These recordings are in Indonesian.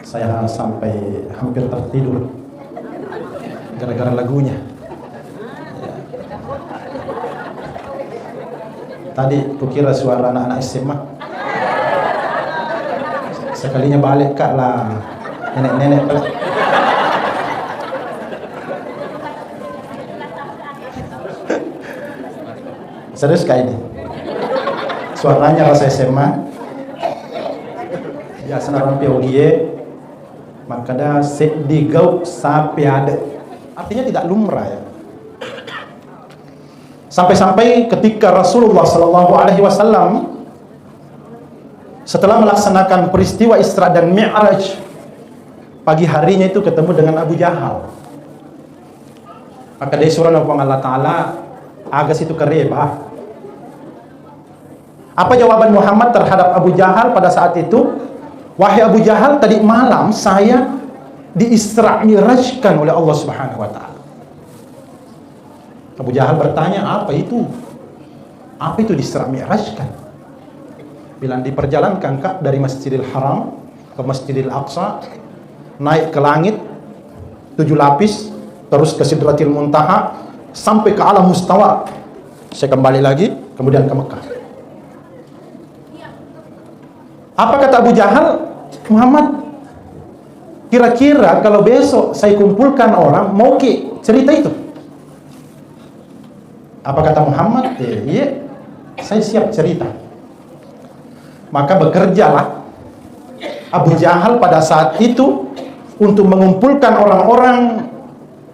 Saya sampai hampir tertidur gara-gara lagunya. Ya. Tadi kukira suara anak-anak SMA. Sekalinya balik kak lah, nenek-nenek balik. Serius kak ini? Suaranya rasa SMA. Ya senaran POGIE. Maka dah digau sampai ada. Artinya tidak lumrah ya. Sampai-sampai ketika Rasulullah Sallallahu Alaihi Wasallam setelah melaksanakan peristiwa Isra dan Mi'raj, pagi harinya itu ketemu dengan Abu Jahal. Maka dia surah Allah Ta'ala agas itu kereba. Apa jawaban Muhammad terhadap Abu Jahal pada saat itu? Wahai Abu Jahal, tadi malam saya di-Isra Mi'rajkan oleh Allah Subhanahu wa taala. Abu Jahal bertanya, apa itu? Apa itu di-Isra Mi'rajkan? Bilang diperjalankan kak dari Masjidil Haram ke Masjidil Aqsa, naik ke langit 7 lapis, terus ke Sidratil Muntaha sampai ke alam mustawa. Saya kembali lagi, kemudian ke Mekah. Apa kata Abu Jahal? Muhammad, kira-kira kalau besok saya kumpulkan orang, mau cerita itu? Apa kata Muhammad? Iya, saya siap cerita. Maka bekerjalah Abu Jahal pada saat itu untuk mengumpulkan orang-orang,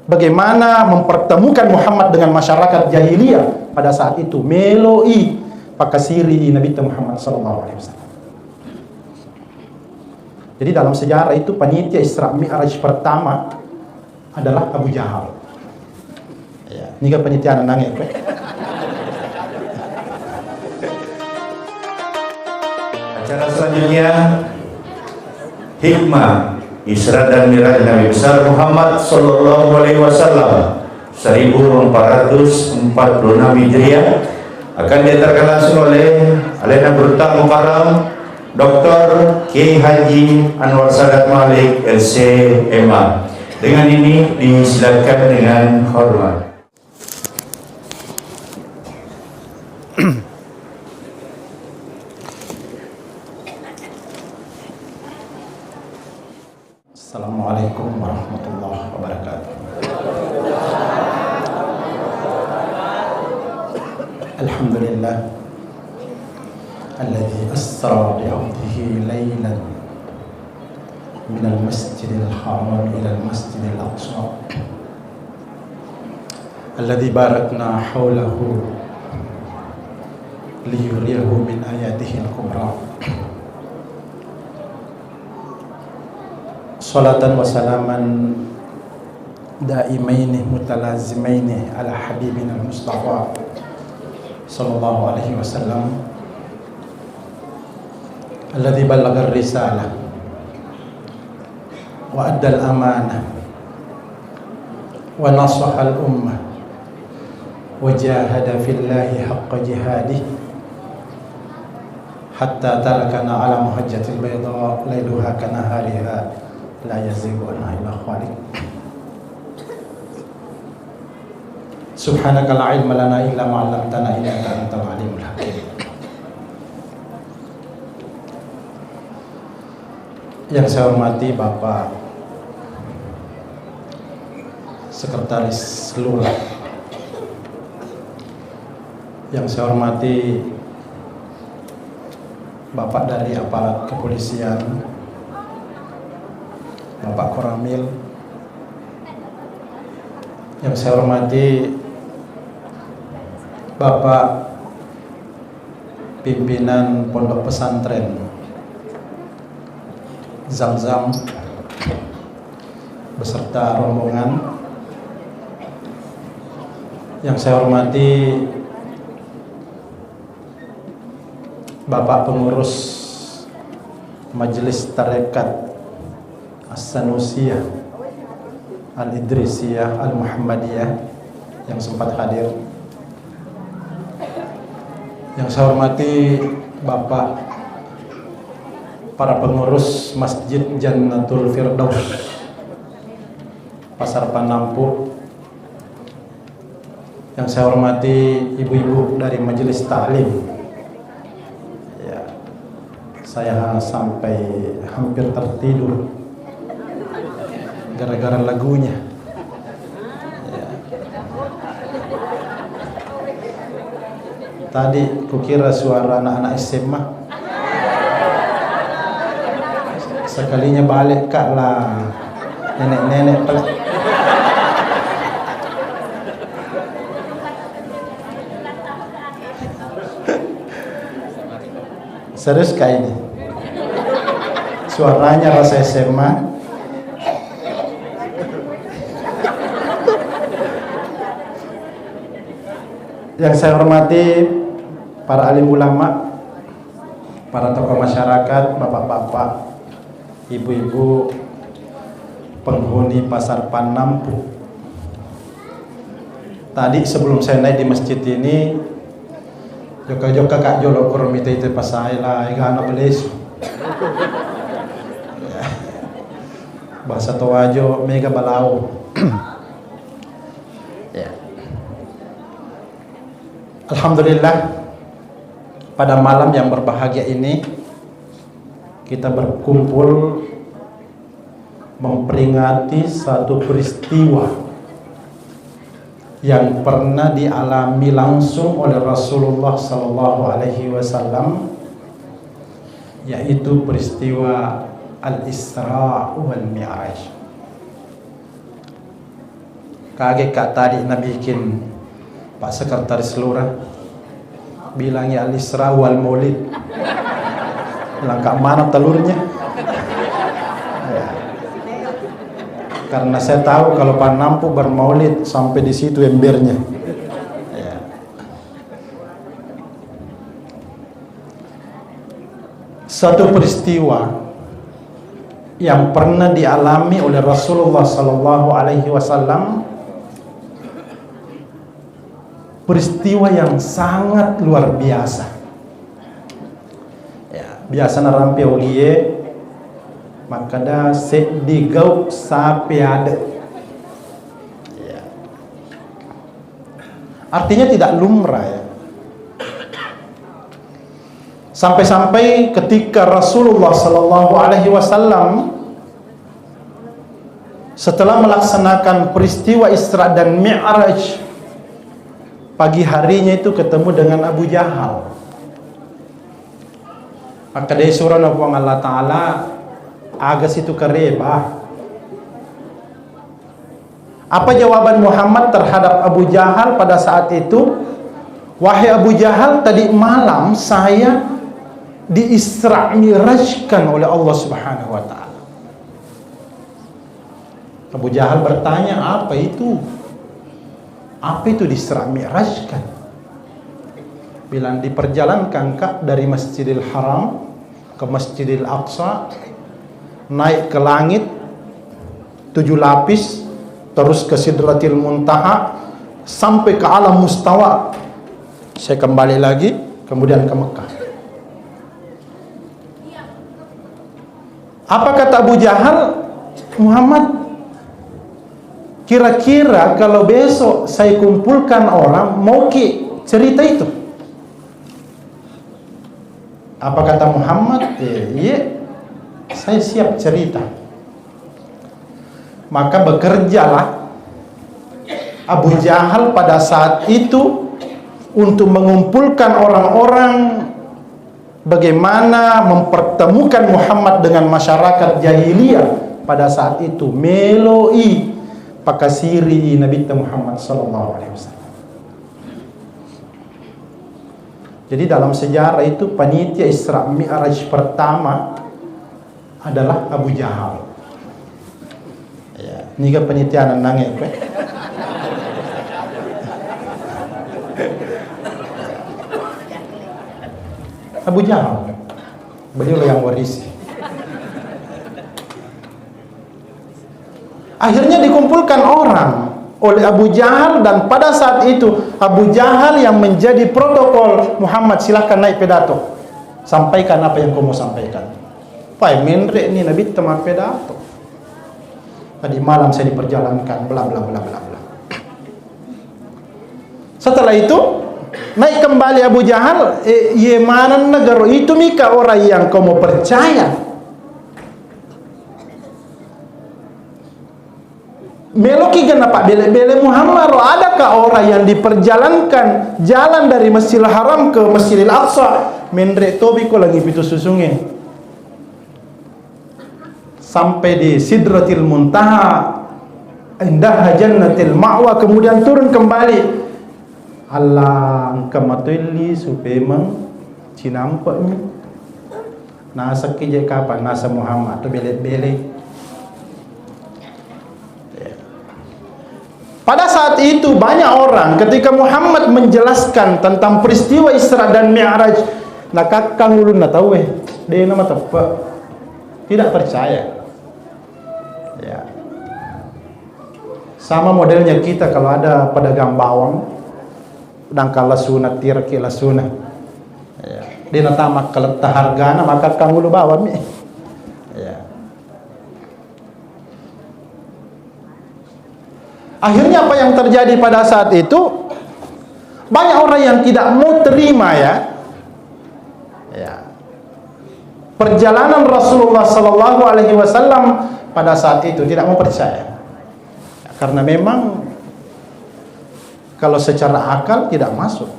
bagaimana mempertemukan Muhammad dengan masyarakat jahiliyah pada saat itu. Meloi pakasiri Nabi Muhammad SAW. Jadi dalam sejarah itu panitia Isra Mi'raj pertama adalah Abu Jahal. Ya, ini kan panitia nangis. Acara selanjutnya hikmah Isra dan Mi'raj Nabi besar Muhammad Sallallahu Alaihi Wasallam 1446 Hijriah akan diterangkan langsung oleh Alena Berta Mukarram Dr. Kiai Haji Anwar Sadat Malik LC.MA. Dengan ini disilakan dengan hormat. Assalamualaikum warahmatullahi wabarakatuh. Alhamdulillah الذي أسرى بعبده ليلا من المسجد الحرام إلى المسجد الأقصى الذي باركنا حوله ليريه من آياته الكبرى صلاة وسلاما دائمين متلازمين على حبيبنا المصطفى صلى الله عليه وسلم الذي بلغ الرسالة وأدى الأمانة ونصح الأمة وجاهد في الله حق جهاده حتى تركنا على محجة البيضاء ليلها كنهارها لا يزيغ عنها إلا خالق. سبحانك لا علم لنا إلا ما علمتنا إنك أنت العليم الحكيم. Yang saya hormati Bapak Sekretaris Lurah, yang saya hormati Bapak dari aparat kepolisian, Bapak Koramil, yang saya hormati Bapak pimpinan Pondok Pesantren Zam-Zam beserta rombongan, yang saya hormati Bapak pengurus Majelis Tarekat As-Sanusiyah Al-Idrisiyah Al-Muhammadiyah yang sempat hadir, yang saya hormati Bapak para pengurus Masjid Jannatul Firdaus Pasar Panampu, yang saya hormati ibu-ibu dari Majelis Ta'lim. Ya, saya sampai hampir tertidur gara-gara lagunya. Ya. Tadi kukira suara anak-anak SMA. Sekalinya balik kak lah, nenek-nenek serius kak ini suaranya rasa SMA. Yang saya hormati para alim ulama, para tokoh masyarakat, bapak-bapak, ibu-ibu, penghuni Pasar Panampu. Tadi sebelum saya naik di masjid ini, joka-joka kak jolo kormita itu pasai lah, igana belesu. Bahasa Towajo mega balau. Ya. Alhamdulillah, pada malam yang berbahagia ini kita berkumpul memperingati satu peristiwa yang pernah dialami langsung oleh Rasulullah SAW, yaitu peristiwa Al-Isra wal Mi'raj. Kaget kak tadi Nabi bikin Pak Sekretaris Lurah bilangnya Al-Isra wal Maulid. Langkah mana telurnya? Ya. Karena saya tahu kalau Panampu bermaulid sampai di situ embernya. Ya. Satu peristiwa yang pernah dialami oleh Rasulullah SAW, peristiwa yang sangat luar biasa. Biasa narampi ulie maka dah digau sapi ada. Ya. Artinya tidak lumrah ya. Sampai-sampai ketika Rasulullah SAW setelah melaksanakan peristiwa Isra dan Mi'raj, pagi harinya itu ketemu dengan Abu Jahal. Maka dari surah Nabi Allah Ta'ala agas itu kerebah. Apa jawaban Muhammad terhadap Abu Jahal pada saat itu? Wahai Abu Jahal, tadi malam saya di-Isra' Mi'rajkan oleh Allah Subhanahu wa Ta'ala. Abu Jahal bertanya, apa itu? Apa itu di-Isra' Mi'rajkan? Bilang diperjalankan kak dari Masjidil Haram ke Masjidil Aqsa, naik ke langit 7 lapis, terus ke Sidratil Muntaha sampai ke alam mustawa. Saya kembali lagi, kemudian ke Mekah. Apa kata Abu Jahal? Muhammad, kira-kira kalau besok saya kumpulkan orang, mau ki cerita itu? Apa kata Muhammad? Iya, saya siap cerita. Maka bekerjalah Abu Jahal pada saat itu untuk mengumpulkan orang-orang, bagaimana mempertemukan Muhammad dengan masyarakat jahiliyah pada saat itu, meloi pakasiri Nabi Muhammad SAW. Jadi dalam sejarah itu panitia Isra Mi'raj pertama adalah Abu Jahal. Ya, ini kan panitia nangis. Abu Jahal, beliau yang warisi. Akhirnya dikumpulkan orang oleh Abu Jahal, dan pada saat itu Abu Jahal yang menjadi protokol. Muhammad, silakan naik pidato, sampaikan apa yang kamu sampaikan. Pai menre ni Nabi tema pedato. Tadi malam saya diperjalankan bla bla bla bla bla. Setelah itu naik kembali Abu Jahal, ye mana negara itu mika orang yang kamu percaya. Meloki kenapa bele-bele Muhammad, adakah orang yang diperjalankan jalan dari Masjidil Haram ke Masjidil Aqsa menrek tobi ko lagi pitu susungin sampai di Sidratil Muntaha indah jannatil ma'wa, kemudian turun kembali. Allah kamatulli supaya cinampaknya nasa kijai kapan nasa Muhammad tu bele-bele. Pada saat itu banyak orang ketika Muhammad menjelaskan tentang peristiwa Isra dan Mi'raj, nak kakang ulun na tahu dia nama tepat tidak percaya. Ya. Sama modelnya kita kalau ada pedagang bawang dan kala sunat tirki la sunat. Ya. Dia nak tamak keletah hargana maka kakang ulu bawang ni. Ya. Akhirnya apa yang terjadi pada saat itu? Banyak orang yang tidak mau terima ya. Perjalanan Rasulullah sallallahu alaihi wasallam pada saat itu tidak mau percaya. Karena memang kalau secara akal tidak masuk.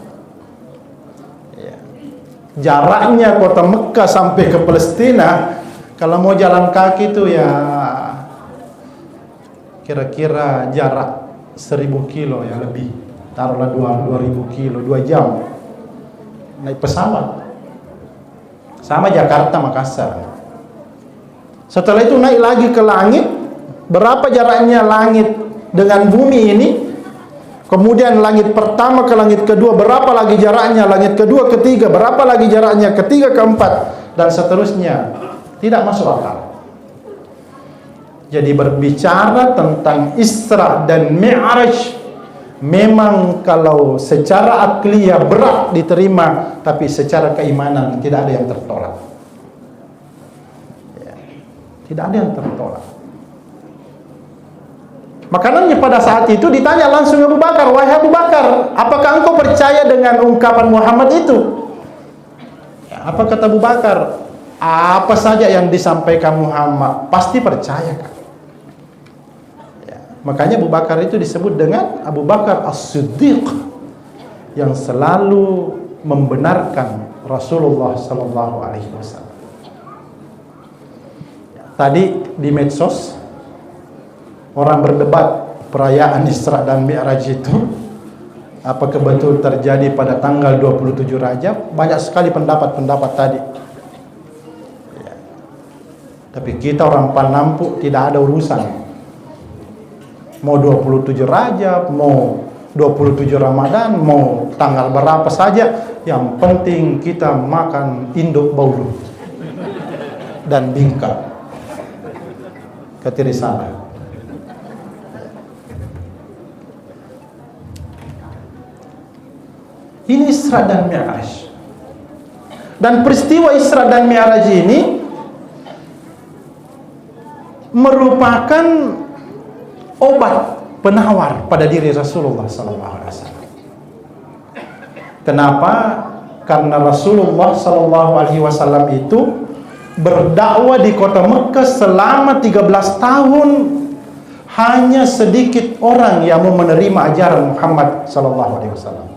Jaraknya kota Mekah sampai ke Palestina kalau mau jalan kaki itu ya kira-kira jarak 1000 kilo ya lebih, taruhlah 2000 kilo, 2 jam naik pesawat sama Jakarta Makassar. Setelah itu naik lagi ke langit, berapa jaraknya langit dengan bumi ini, kemudian langit pertama ke langit kedua berapa lagi jaraknya, langit kedua ketiga berapa lagi jaraknya, ketiga keempat dan seterusnya, tidak masuk akal. Jadi berbicara tentang Isra dan Mi'raj memang kalau secara akliyah berat diterima, tapi secara keimanan tidak ada yang tertolak. Ya, tidak ada yang tertolak. Makanya pada saat itu ditanya langsung Abu Bakar, wahai Abu Bakar, apakah engkau percaya dengan ungkapan Muhammad itu? Ya, apa kata Abu Bakar? Apa saja yang disampaikan Muhammad pasti percaya kan? Makanya Abu Bakar itu disebut dengan Abu Bakar As-Siddiq yang selalu membenarkan Rasulullah sallallahu alaihi wasallam. Tadi di medsos orang berdebat perayaan Isra dan Mi'raj itu apakah betul terjadi pada tanggal 27 Rajab? Banyak sekali pendapat-pendapat tadi. Ya. Tapi kita orang Panampuk tidak ada urusan. Mau 27 Rajab, mau 27 Ramadan, mau tanggal berapa saja, yang penting kita makan induk baulu dan bingka ketirisana. Ini Isra dan Mi'raj. Dan peristiwa Isra dan Mi'raj ini merupakan obat penawar pada diri Rasulullah SAW. Kenapa? Karena Rasulullah SAW itu berdakwah di kota Mekah selama 13 tahun. Hanya sedikit orang yang mau menerima ajaran Muhammad SAW.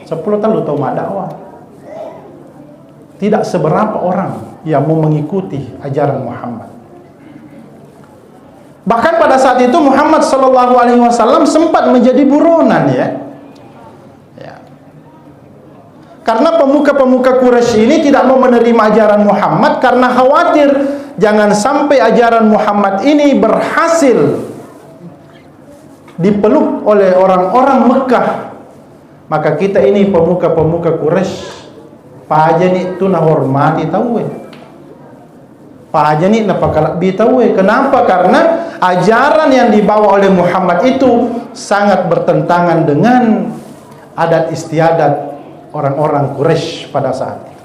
10 tahun tahu dakwah. Tidak seberapa orang yang mau mengikuti ajaran Muhammad. Bahkan pada saat itu Muhammad SAW sempat menjadi buronan ya. Karena pemuka-pemuka Quraisy ini tidak mau menerima ajaran Muhammad karena khawatir jangan sampai ajaran Muhammad ini berhasil dipeluk oleh orang-orang Mekah. Maka kita ini pemuka-pemuka Quraisy, Pak Haji itu nah hormati tahu Pak Haji ni napakalak bitahu. Kenapa? Karena ajaran yang dibawa oleh Muhammad itu sangat bertentangan dengan adat istiadat orang-orang Quraisy pada saat itu.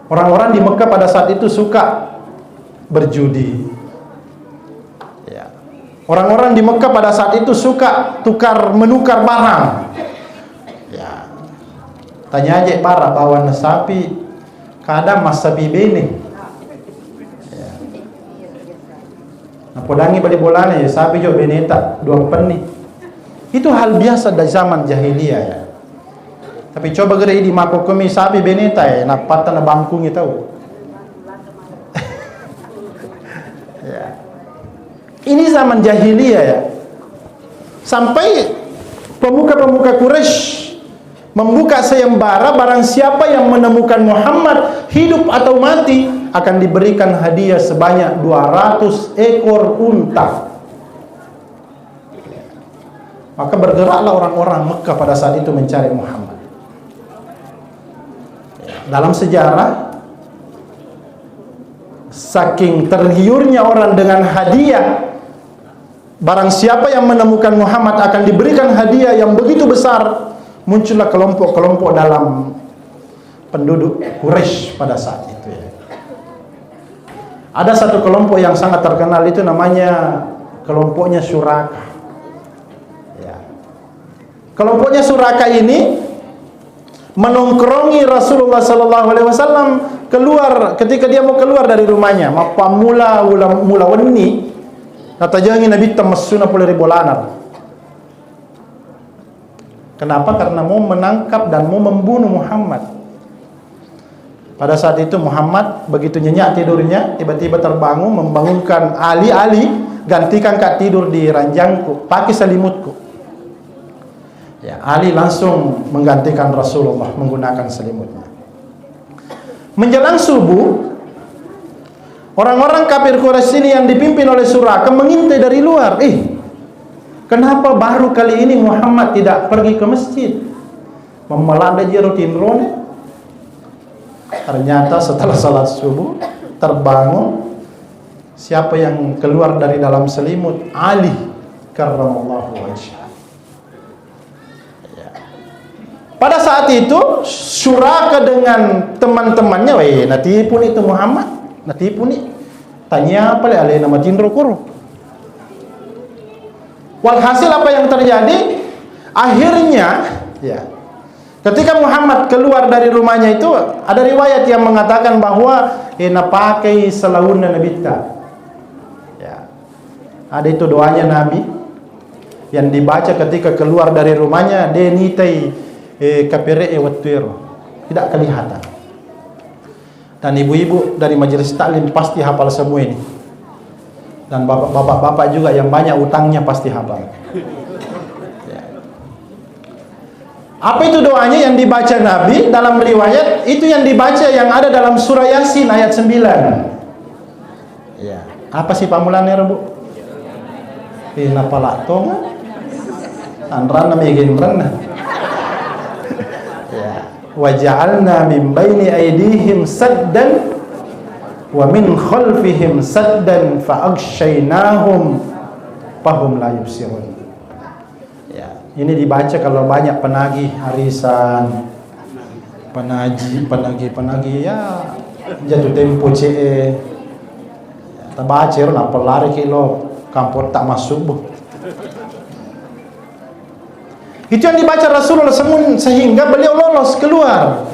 Orang-orang di Mekah pada saat itu suka berjudi. Ya. Orang-orang di Mekah pada saat itu suka menukar barang. Ya. Tanya aja para bawa sapi, kadang mas sapi bene. Ya. Nah, podangi balik bolanya ya sapi jo beneta duang peni. Itu hal biasa dari zaman jahiliyah ya. Tapi coba gerai di mako kami sapi beneta ya, napata na bangkung itu. Ya. Ini zaman jahiliyah ya. Sampai pemuka-pemuka Quraisy membuka sayembara, barang siapa yang menemukan Muhammad hidup atau mati akan diberikan hadiah sebanyak 200 ekor unta. Maka bergeraklah orang-orang Mekah pada saat itu mencari Muhammad. Dalam sejarah, saking tergiurnya orang dengan hadiah, barang siapa yang menemukan Muhammad akan diberikan hadiah yang begitu besar, muncullah kelompok-kelompok dalam penduduk Quraisy pada saat itu ya. Ada satu kelompok yang sangat terkenal, itu namanya kelompoknya Suraka. Kelompoknya Suraka ini menongkrongi Rasulullah SAW keluar ketika dia mau keluar dari rumahnya. Mapamula mula wenni natajangi Nabi tamassuna pulari bolanar. Kenapa? Karena mau menangkap dan mau membunuh Muhammad. Pada saat itu Muhammad begitu nyenyak tidurnya, tiba-tiba terbangun, membangunkan Ali, gantikan kak tidur di ranjangku, pakai selimutku. Ya, Ali langsung menggantikan Rasulullah menggunakan selimutnya. Menjelang subuh, orang-orang kafir Quraisy ini yang dipimpin oleh Suraka mengintai dari luar. Kenapa baru kali ini Muhammad tidak pergi ke masjid? Memelanda rutin rone. Ternyata setelah salat subuh terbangun, siapa yang keluar dari dalam selimut? Ali karramallahu wajhah. Pada saat itu Suraka dengan teman-temannya, nanti pun itu Muhammad, nanti pun tanya apa le ale nama jinro kuro. Walhasil apa yang terjadi? Akhirnya ya, ketika Muhammad keluar dari rumahnya itu ada riwayat yang mengatakan bahwa pakai selaun nabita. Ya. Ada itu doanya Nabi yang dibaca ketika keluar dari rumahnya, denitai kapire watwiro, tidak kelihatan. Dan ibu-ibu dari majelis taklim pasti hafal semua ini. Dan bapak-bapak juga yang banyak utangnya pasti hafal. Ya. Apa itu doanya yang dibaca Nabi? Dalam riwayat itu yang dibaca yang ada dalam surah Yasin ayat 9. Ya. Apa sih pamulannya Bu? Napalato anrana megin waja'alna min baini aydihim saddan wa min khalfihim saddan fa'aghshaynahum fahum la yubsirun. Ya, ini dibaca kalau banyak penagih arisan, penagih ya jatuh tempo CE. Ya, baca na pelari kilo kampor tak masuk. Itu yang dibaca Rasulullah sehingga beliau lolos keluar.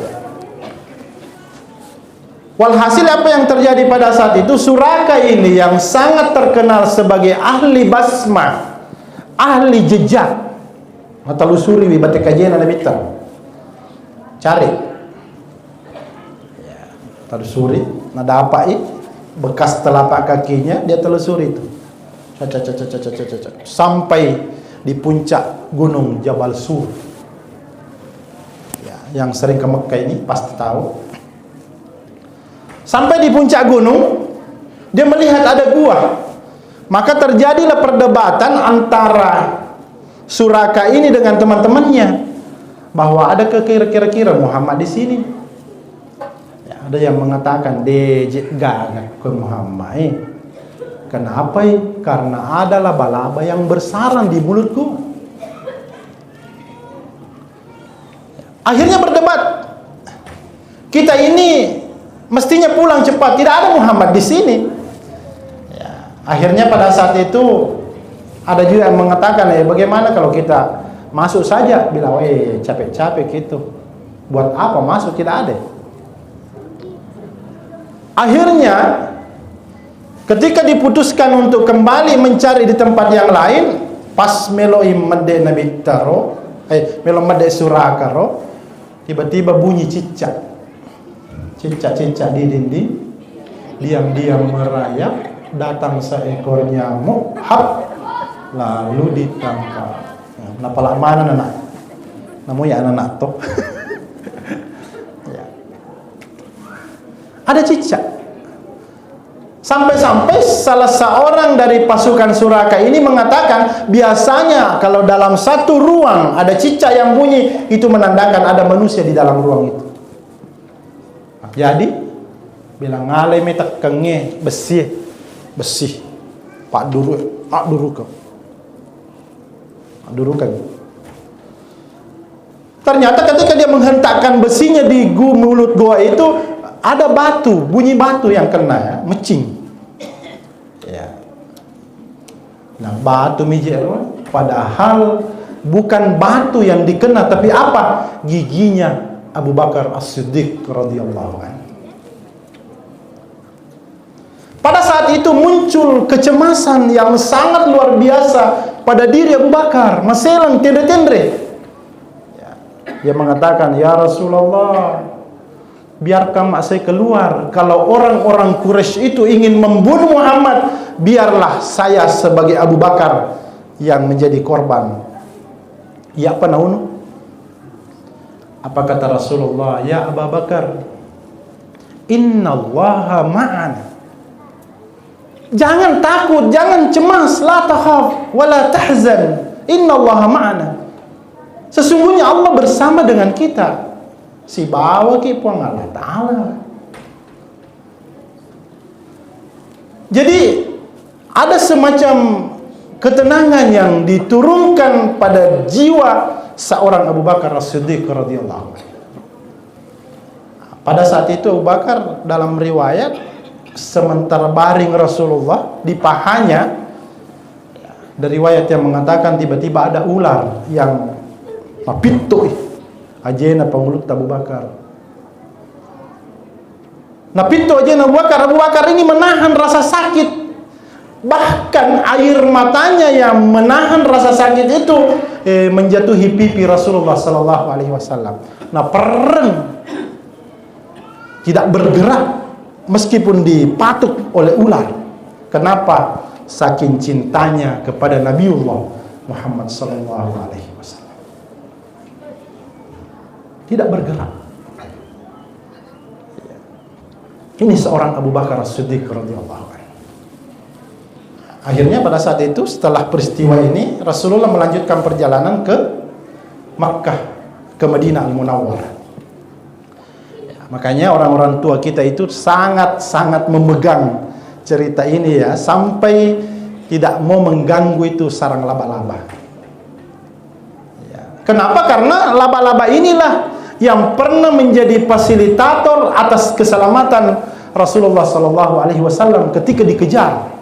Walhasil apa yang terjadi pada saat itu, Suraka ini yang sangat terkenal sebagai ahli basmah, ahli jejak, matalusuri wibate kajian Nabi cari ya, telusuri nada apa bekas telapak kakinya dia telusuri itu sampai di puncak gunung Jabal Sur ya, yang sering ke Mekah ini pasti tahu. Sampai di puncak gunung dia melihat ada gua, maka terjadilah perdebatan antara Suraka ini dengan teman-temannya bahwa ada kira-kira Muhammad di sini ya, ada yang mengatakan gak ke Muhammad kenapa? Karena ada laba-laba yang bersarang di mulutku. Akhirnya berdebat. Kita ini mestinya pulang cepat. Tidak ada Muhammad di sini. Ya, akhirnya pada saat itu ada juga yang mengatakan, bagaimana kalau kita masuk saja? Bilang, capek-capek gitu. Buat apa masuk? Tidak ada. Akhirnya ketika diputuskan untuk kembali mencari di tempat yang lain, pas meloi mede Nabi Taro, melo mede Surakaro, tiba-tiba bunyi cicak di dinding, diam-diam merayap, datang seekor nyamuk, lalu ditangkap. Kenapa lah mana anak? Namanya anak toh. Ya. Ada cicak. Sampai-sampai salah seorang dari pasukan Suraka ini mengatakan, biasanya kalau dalam satu ruang ada cicak yang bunyi, itu menandakan ada manusia di dalam ruang itu. Jadi bilang ngale metak kenge besi pak duru kau durukan. Ternyata ketika dia menghentakkan besinya di mulut goa itu, ada batu, bunyi batu yang kena, ya, mecing. Ya. Nah, batu mijero, padahal bukan batu yang dikena, tapi apa? Giginya Abu Bakar As-Siddiq radhiyallahu anhu. Pada saat itu muncul kecemasan yang sangat luar biasa pada diri Abu Bakar, maselang tendre-tendre. Ya. Dia mengatakan, ya Rasulullah, biarkan mak saya keluar. Kalau orang-orang Quraisy itu ingin membunuh Muhammad, biarlah saya sebagai Abu Bakar yang menjadi korban. Ya apa naunu? Apa kata Rasulullah? Ya Abu Bakar, innallaha ma'ana. Jangan takut, jangan cemas, la takhaf wa la tahzan, innallaha ma'ana. Sesungguhnya Allah bersama dengan kita. Si bawa ki puang Allah Ta'ala. Jadi ada semacam ketenangan yang diturunkan pada jiwa seorang Abu Bakar As-Siddiq radhiyallahu anhu. Pada saat itu Abu Bakar dalam riwayat, sementara baring Rasulullah di pahanya, dari riwayat yang mengatakan tiba-tiba ada ular yang mapito ajena pengulut Abu Bakar. Napito ajena Abu Bakar. Abu Bakar ini menahan rasa sakit. Bahkan air matanya yang menahan rasa sakit itu menjatuhi pipi Rasulullah sallallahu alaihi wasallam. Nah, pereng tidak bergerak meskipun dipatuk oleh ular. Kenapa? Saking cintanya kepada Nabiullah Muhammad sallallahu alaihi wasallam. Tidak bergerak. Ini seorang Abu Bakar As-Siddiq radhiyallahu anhu. Akhirnya pada saat itu, setelah peristiwa ini, Rasulullah melanjutkan perjalanan ke Makkah, ke Madinah Al-Munawwarah. Makanya orang-orang tua kita itu sangat-sangat memegang cerita ini, ya, sampai tidak mau mengganggu itu sarang laba-laba. Ya. Kenapa? Karena laba-laba inilah yang pernah menjadi fasilitator atas keselamatan Rasulullah SAW ketika dikejar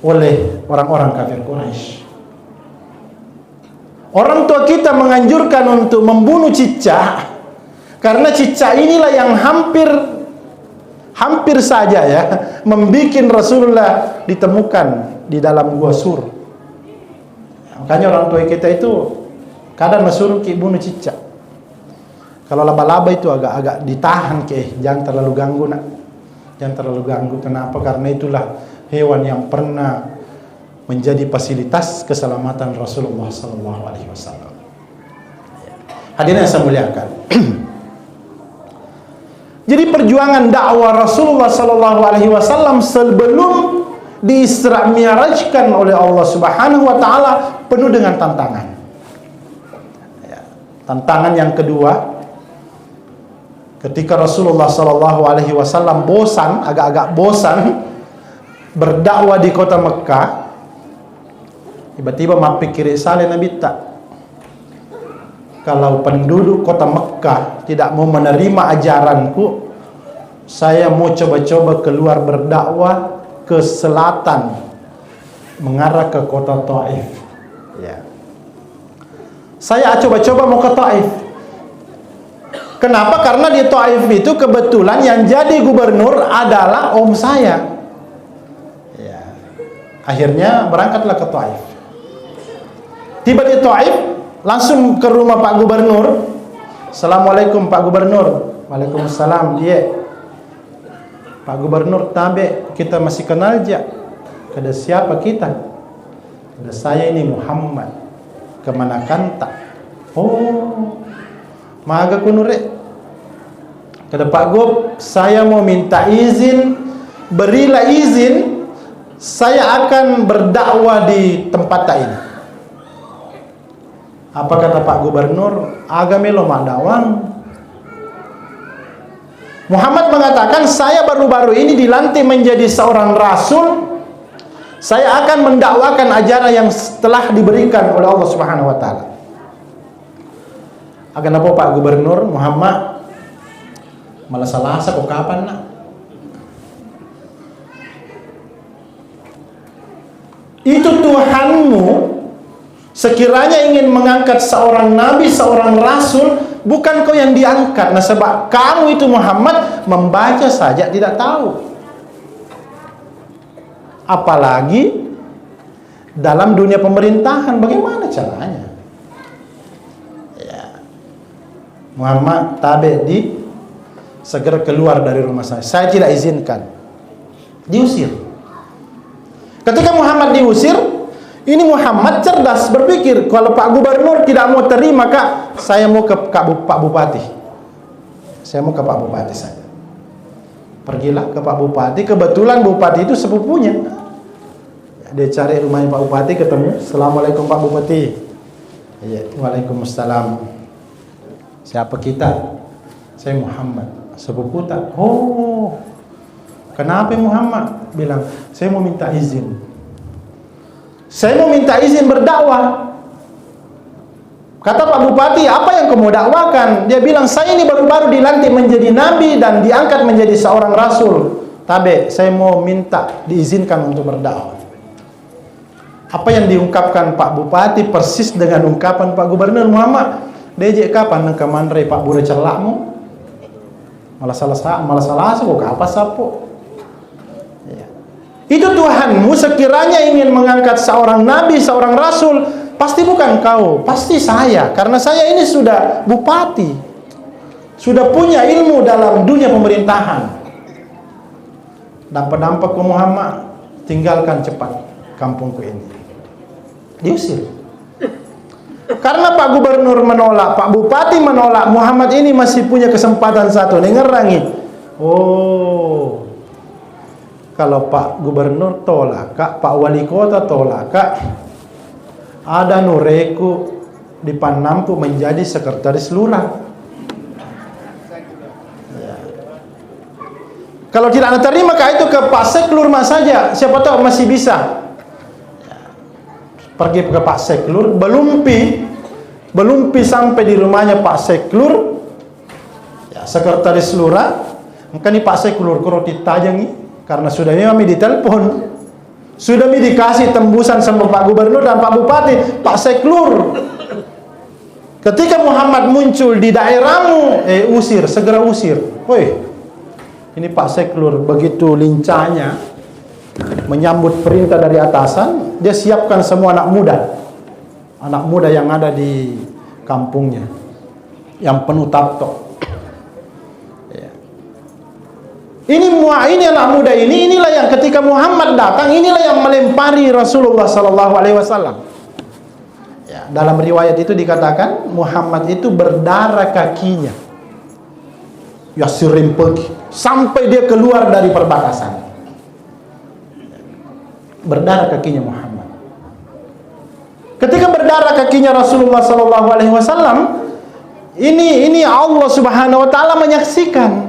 oleh orang-orang kafir Quraisy. Orang tua kita menganjurkan untuk membunuh cicak, karena cicak inilah yang hampir saja, ya, membikin Rasulullah ditemukan di dalam gua Sur. Makanya orang tua kita itu kadang mesuruh ki bunuh cicak. Kalau laba-laba itu agak ditahan, jangan terlalu ganggu, nak. Jangan terlalu ganggu. Kenapa? Karena itulah hewan yang pernah menjadi fasilitas keselamatan Rasulullah SAW. Hadirin yang saya muliakan. Jadi perjuangan dakwah Rasulullah SAW sebelum diisra mi'rajkan oleh Allah Subhanahu wa taala penuh dengan tantangan. Ya. Tantangan yang kedua, ketika Rasulullah SAW bosan, agak-agak bosan berdakwah di kota Mekah, tiba-tiba mapikir saleh Nabi tak, kalau penduduk kota Mekah tidak mau menerima ajaranku, saya mau coba-coba keluar berdakwah ke selatan, mengarah ke kota Taif. Ya. Saya coba-coba mau ke Taif. Kenapa? Karena di Taif itu kebetulan yang jadi gubernur adalah om saya. Ya. Akhirnya berangkatlah ke Taif. Tiba di Taif, langsung ke rumah Pak Gubernur. Assalamualaikum Pak Gubernur. Waalaikumsalam. Dia, Pak Gubernur, tabe kita masih kenal aja. Kada siapa kita? Kada saya ini Muhammad. Kemana kanta? Oh, maga kunure. Kada Pak Gub, saya mau minta izin. Berilah izin, saya akan berdakwah di tempat ini. Apa kata Pak Gubernur? Agamelo madawang. Muhammad mengatakan, saya baru-baru ini dilantik menjadi seorang rasul. Saya akan mendakwakan ajaran yang telah diberikan oleh Allah Subhanahu wa taala. Akan apa Pak Gubernur? Muhammad malah salah kok kapan nak? Itu Tuhanmu sekiranya ingin mengangkat seorang nabi, seorang rasul, bukan kau yang diangkat. Nah, sebab kamu itu Muhammad membaca saja tidak tahu, apalagi dalam dunia pemerintahan. Bagaimana caranya? Ya. Muhammad tabe di segera keluar dari rumah saya. Saya tidak izinkan. Diusir. Ketika Muhammad diusir, ini Muhammad cerdas berpikir, kalau Pak Gubernur tidak mau terima, Kak, saya mau ke Pak Bupati. Saya mau ke Pak Bupati saja. Pergilah ke Pak Bupati. Kebetulan Bupati itu sepupunya. Dia cari rumahnya Pak Bupati, ketemu. Assalamualaikum Pak Bupati. Iya, waalaikumsalam. Siapa kita? Saya Muhammad. Sepupu tak? Oh, kenapa Muhammad? Bilang, saya mau minta izin. Saya mau minta izin berdakwah. Kata Pak Bupati, apa yang kamu dakwakan? Dia bilang, saya ini baru-baru dilantik menjadi nabi dan diangkat menjadi seorang rasul. Tabe, saya mau minta diizinkan untuk berdakwah. Apa yang diungkapkan Pak Bupati persis dengan ungkapan Pak Gubernur Muhammad. Dejek kapan nang kamandre Pak Bure celakmu? Malah salah kok apa sapo? Ya. Itu Tuhanmu sekiranya ingin mengangkat seorang nabi, seorang rasul, pasti bukan kau, pasti saya. Karena saya ini sudah bupati, sudah punya ilmu dalam dunia pemerintahan. Dampak-dampak ke Muhammad, tinggalkan cepat kampungku ini. Diusir. Karena Pak Gubernur menolak, Pak Bupati menolak, Muhammad ini masih punya kesempatan satu. Dengerangi. Oh, kalau Pak Gubernur tolak, Kak, Pak Wali Kota tolak, Kak, ada nureku di Panampu menjadi sekretaris lurah. Ya. Kalau tidak terima, Kak, itu ke Pak Seklur mas saja. Siapa tahu masih bisa. Pergi ke Pak Seklur, belum pi sampai di rumahnya Pak Seklur, ya, sekretaris lurah. Maka nih Pak Seklur kalau ditajangi, karena sudah memang ditelepon, sudah dikasih tembusan sama Pak Gubernur dan Pak Bupati. Pak Seklur, ketika Muhammad muncul di daerahmu, usir, segera usir. Woi, ini Pak Seklur begitu lincahnya menyambut perintah dari atasan. Dia siapkan semua anak muda yang ada di kampungnya, yang penuh tapto. Ya. Ini anak muda inilah yang ketika Muhammad datang, inilah yang melempari Rasulullah Sallallahu Alaihi Wasallam. Ya, dalam riwayat itu dikatakan Muhammad itu berdarah kakinya, ya sirimpek sampai dia keluar dari perbatasan. Berdarah kakinya Muhammad. Ketika berdarah kakinya Rasulullah Sallallahu Alaihi Wasallam, ini Allah Subhanahu Wa Taala menyaksikan,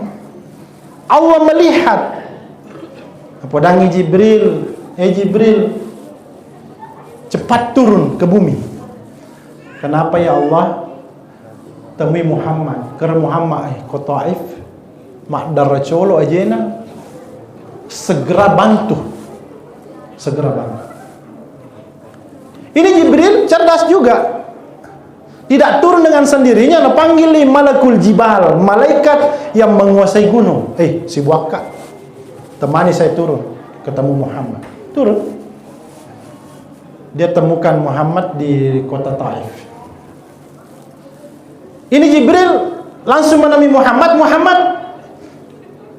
Allah melihat. Padangi Jibril, Jibril, cepat turun ke bumi. Kenapa ya Allah? Temui Muhammad, karena Muhammad ke Taif, mak daracolo ajena segera bantu. Ini Jibril cerdas juga. Tidak turun dengan sendirinya, nah panggil malakul jibal, malaikat yang menguasai gunung. Si Buaka, temani saya turun, ketemu Muhammad. Turun. Dia temukan Muhammad di kota Taif. Ini Jibril langsung menemui Muhammad. Muhammad,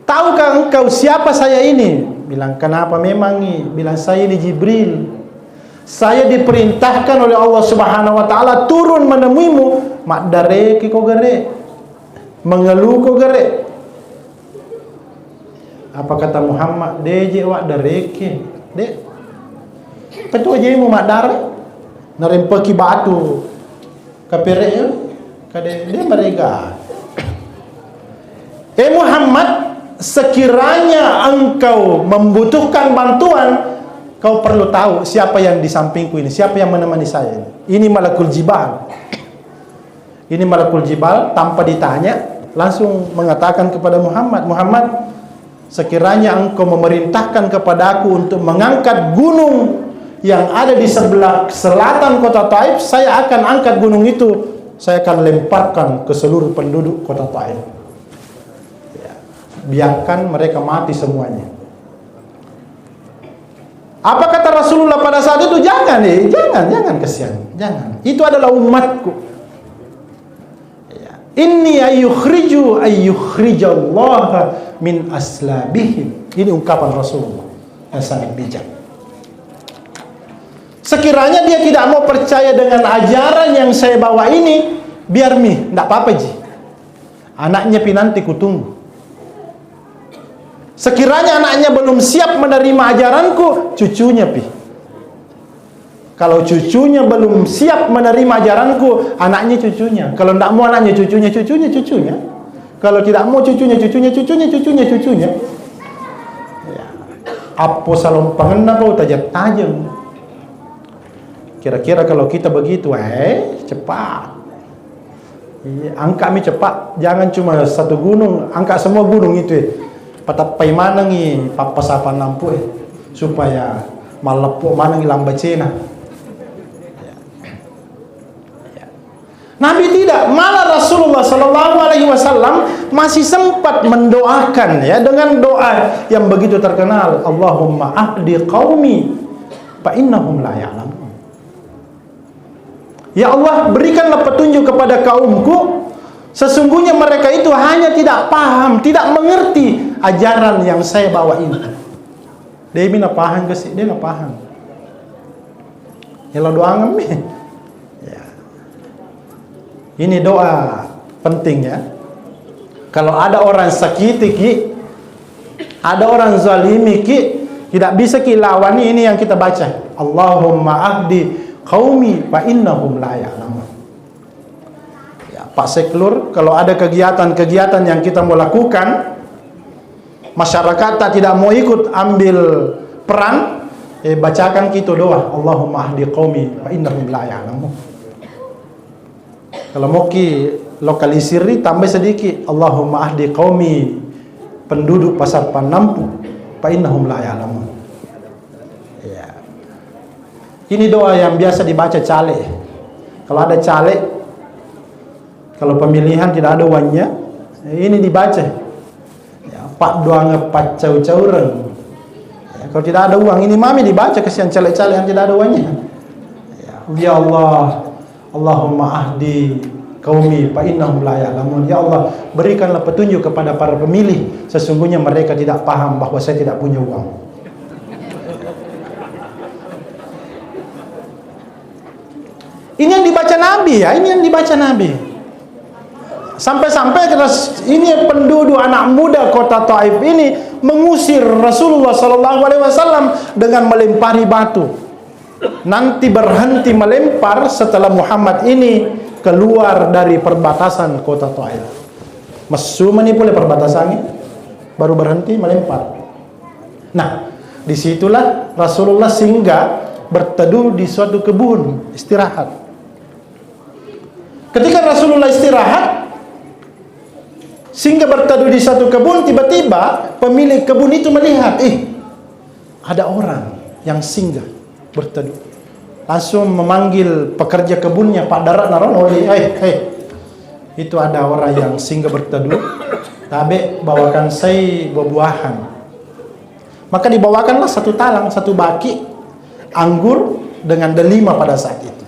tahukah engkau siapa saya ini? Bilang, kenapa memang nih? Bilang, saya ini Jibril. Saya diperintahkan oleh Allah Subhanahu wa taala turun menemuimu. Mak dareki ko gere. Mengeluh ko gere. Apa kata Muhammad? Deje wak dareki. Dek. Ketua jemu mak dare. Narempeki batu. Kapere ya. Kade dia mereka. Muhammad, sekiranya engkau membutuhkan bantuan, kau perlu tahu siapa yang di sampingku ini, siapa yang menemani saya ini. Ini malakul jibal. Ini malakul jibal tanpa ditanya langsung mengatakan kepada Muhammad, Muhammad, sekiranya engkau memerintahkan kepadaku untuk mengangkat gunung yang ada di sebelah selatan kota Taif, saya akan angkat gunung itu. Saya akan lemparkan ke seluruh penduduk kota Taif. Biarkan mereka mati semuanya. Apa kata Rasulullah pada saat itu? Jangan jangan kesian, jangan. Itu adalah umatku. Inni ayyukhrijallah min aslabihim. Ini ungkapan Rasulullah yang sangat bijak. Sekiranya dia tidak mau percaya dengan ajaran yang saya bawa ini, biar tidak apa-apa ji. Anaknya nanti kutunggu. Sekiranya anaknya belum siap menerima ajaranku, cucunya Kalau cucunya belum siap menerima ajaranku, anaknya cucunya. Kalau tidak mau anaknya cucunya. Kalau tidak mau cucunya. Ya. Apa salom pangena bau tajam. Kira-kira kalau kita begitu, cepat. Angkat cepat. Jangan cuma satu gunung, angkat semua gunung itu. Patapai manangi papasapan lampu supaya malepo manangi lambacena. Nabi tidak, malah Rasulullah Sallallahu Alaihi Wasallam masih sempat mendoakan dengan doa yang begitu terkenal. Allahumma ahdi qaumi fa innahum la ya'lamun. Ya Allah, berikanlah petunjuk kepada kaumku. Sesungguhnya mereka itu hanya tidak paham, tidak mengerti ajaran yang saya bawa ini. Dia mina paham ke sih? Dia nggak paham. Ya lo doa ngemi. Ya. Ini doa penting ya. Kalau ada orang sakiti ki, ada orang zalimi ki, tidak bisa ki lawani. Ini yang kita baca. Allahumma ahdi qaumi fa innahum la ya'lamun. Pak Seklur, kalau ada kegiatan-kegiatan yang kita mau lakukan, masyarakat tak tidak mau ikut ambil peran, bacakan kita doa, Allahumma ahdi qaumi fa innahum la ya'lamun. Kalau mau ki lokalisir tambah sedikit, Allahumma ahdi qaumi, penduduk pasar Panampu fa innahum la ya'lamun. Ya. Ini doa yang biasa dibaca caleg. Kalau ada caleg, kalau pemilihan tidak ada uangnya, ini dibaca. Ya, Pak doa ngepat cau-cauren. Ya, kalau tidak ada uang, ini mami dibaca kesian caleg-caleg yang tidak ada uangnya. Ya Allah, Allahumma ahdi qaumi fa innahum la ya'lamun. Ya Allah, berikanlah petunjuk kepada para pemilih. Sesungguhnya mereka tidak paham bahwa saya tidak punya uang. Ini yang dibaca Nabi ya, ini yang dibaca Nabi. Sampai-sampai ini penduduk anak muda kota Taif ini mengusir Rasulullah SAW dengan melempari batu. Nanti berhenti melempar setelah Muhammad ini keluar dari perbatasan kota Taif. Mesum ini boleh perbatasannya, baru berhenti melempar. Nah, disitulah Rasulullah singgah berteduh di suatu kebun istirahat. Ketika Rasulullah istirahat, singgah berteduh di satu kebun. Tiba-tiba pemilik kebun itu melihat, ada orang yang singgah berteduh. Langsung memanggil pekerja kebunnya, Pak Darat naron, itu ada orang yang singgah berteduh, tabe bawakan saya buah-buahan. Maka dibawakanlah satu talang, satu baki anggur dengan delima pada saat itu.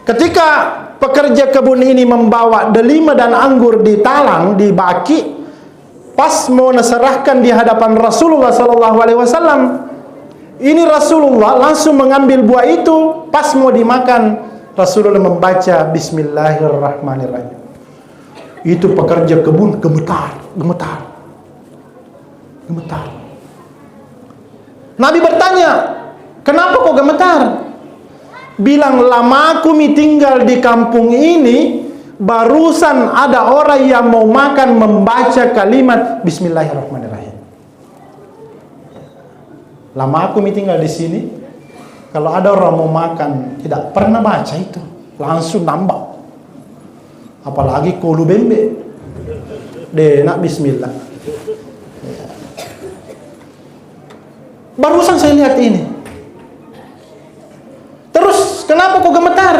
Ketika pekerja kebun ini membawa delima dan anggur di talang, di baki, pas mau diserahkan di hadapan Rasulullah SAW, ini Rasulullah langsung mengambil buah itu. Pas mau dimakan, Rasulullah membaca Bismillahirrahmanirrahim. Itu pekerja kebun gemetar. Nabi bertanya, kenapa kok gemetar? Bilang, lama aku tinggal di kampung ini, barusan ada orang yang mau makan membaca kalimat Bismillahirrahmanirrahim. Lama aku tinggal di sini, kalau ada orang mau makan tidak pernah baca itu, langsung nambah. Apalagi kolu bembe, nak Bismillah. Barusan saya lihat ini. Terus kenapa kok gemetar?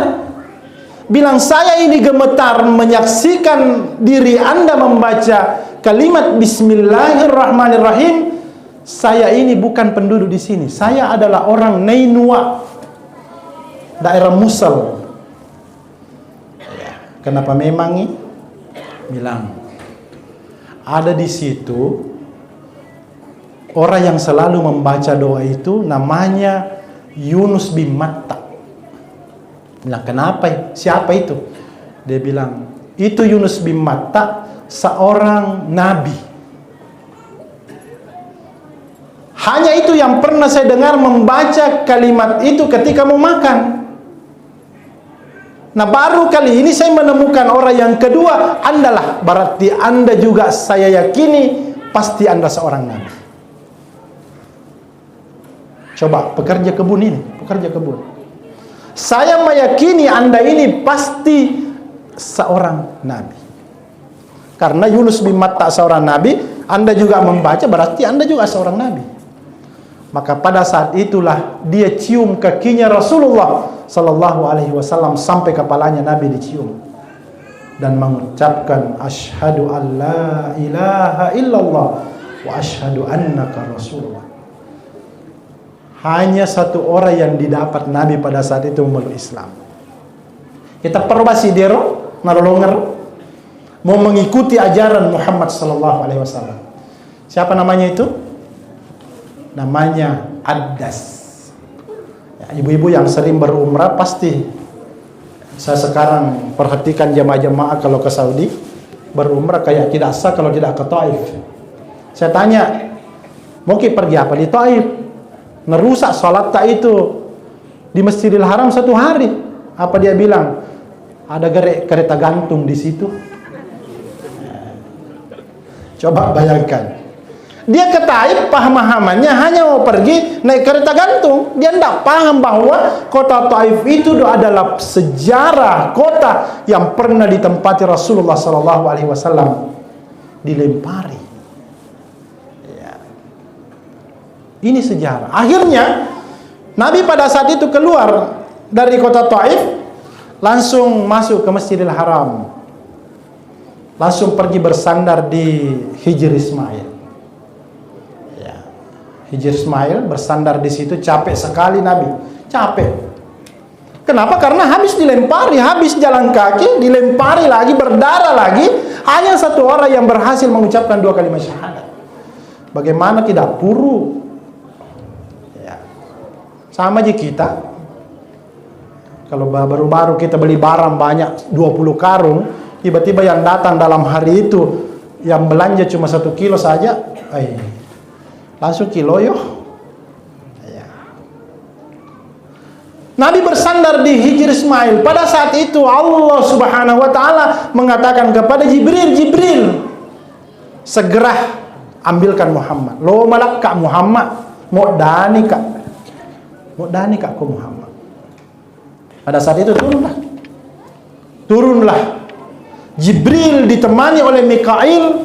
Bilang, saya ini gemetar menyaksikan diri Anda membaca kalimat Bismillahirrahmanirrahim. Saya ini bukan penduduk di sini. Saya adalah orang Nainua, daerah Musel. Kenapa memang ini? Bilang, ada di situ orang yang selalu membaca doa itu, namanya Yunus bin Matta. Bilang, kenapa? Siapa itu? Dia bilang, itu Yunus bin Matta, seorang nabi. Hanya itu yang pernah saya dengar membaca kalimat itu ketika mau makan. Nah, baru kali ini saya menemukan orang yang kedua. Anda lah, berarti Anda juga saya yakini pasti Anda seorang nabi. Coba pekerja kebun ini, pekerja kebun. Saya meyakini Anda ini pasti seorang nabi. Karena Yunus bin Matta seorang nabi, Anda juga membaca, berarti Anda juga seorang nabi. Maka pada saat itulah dia cium kakinya Rasulullah Sallallahu Alaihi Wasallam sampai kepalanya Nabi dicium dan mengucapkan asyhadu an la ilaha illallah wa asyhadu annaka Rasulullah. Hanya satu orang yang didapat Nabi pada saat itu memeluk Islam. Kita perbasi dero narolonger mau mengikuti ajaran Muhammad Sallallahu Alaihi Wasallam. Siapa namanya itu? Namanya Addas. Ya, ibu-ibu yang sering berumrah pasti, saya sekarang perhatikan jemaah-jemaah kalau ke Saudi berumrah kayak tidak sah kalau tidak ke Taif. Saya tanya, mau pergi apa di Taif? Nerusak sholat tak itu di Masjidil Haram 1 hari. Apa dia bilang? Ada kereta gantung di situ. Coba bayangkan. Dia ke Taif, pemahamannya hanya mau pergi naik kereta gantung. Dia tidak paham bahwa kota Taif itu adalah sejarah kota yang pernah ditempati Rasulullah SAW dilempari. Ya. Ini sejarah. Akhirnya Nabi pada saat itu keluar dari kota Taif, langsung masuk ke Masjidil Haram, langsung pergi bersandar di Hijr Ismail. Hijr Ismail bersandar di situ, capek sekali Nabi, capek. Kenapa? Karena habis dilempari, habis jalan kaki, dilempari lagi, berdarah lagi. Hanya satu orang yang berhasil mengucapkan 2 kalimat syahadat. Bagaimana tidak puru? Ya. Sama aja kita. Kalau baru-baru kita beli barang banyak 20 karung, tiba-tiba yang datang dalam hari itu yang belanja cuma 1 kilo saja, langsung kilo yo. Ya. Nabi bersandar di Hijr Ismail. Pada saat itu Allah Subhanahu wa taala mengatakan kepada Jibril, segera ambilkan Muhammad. Lo malak kak Muhammad, mau dani kak ku Muhammad. Pada saat itu turunlah Jibril ditemani oleh Mikail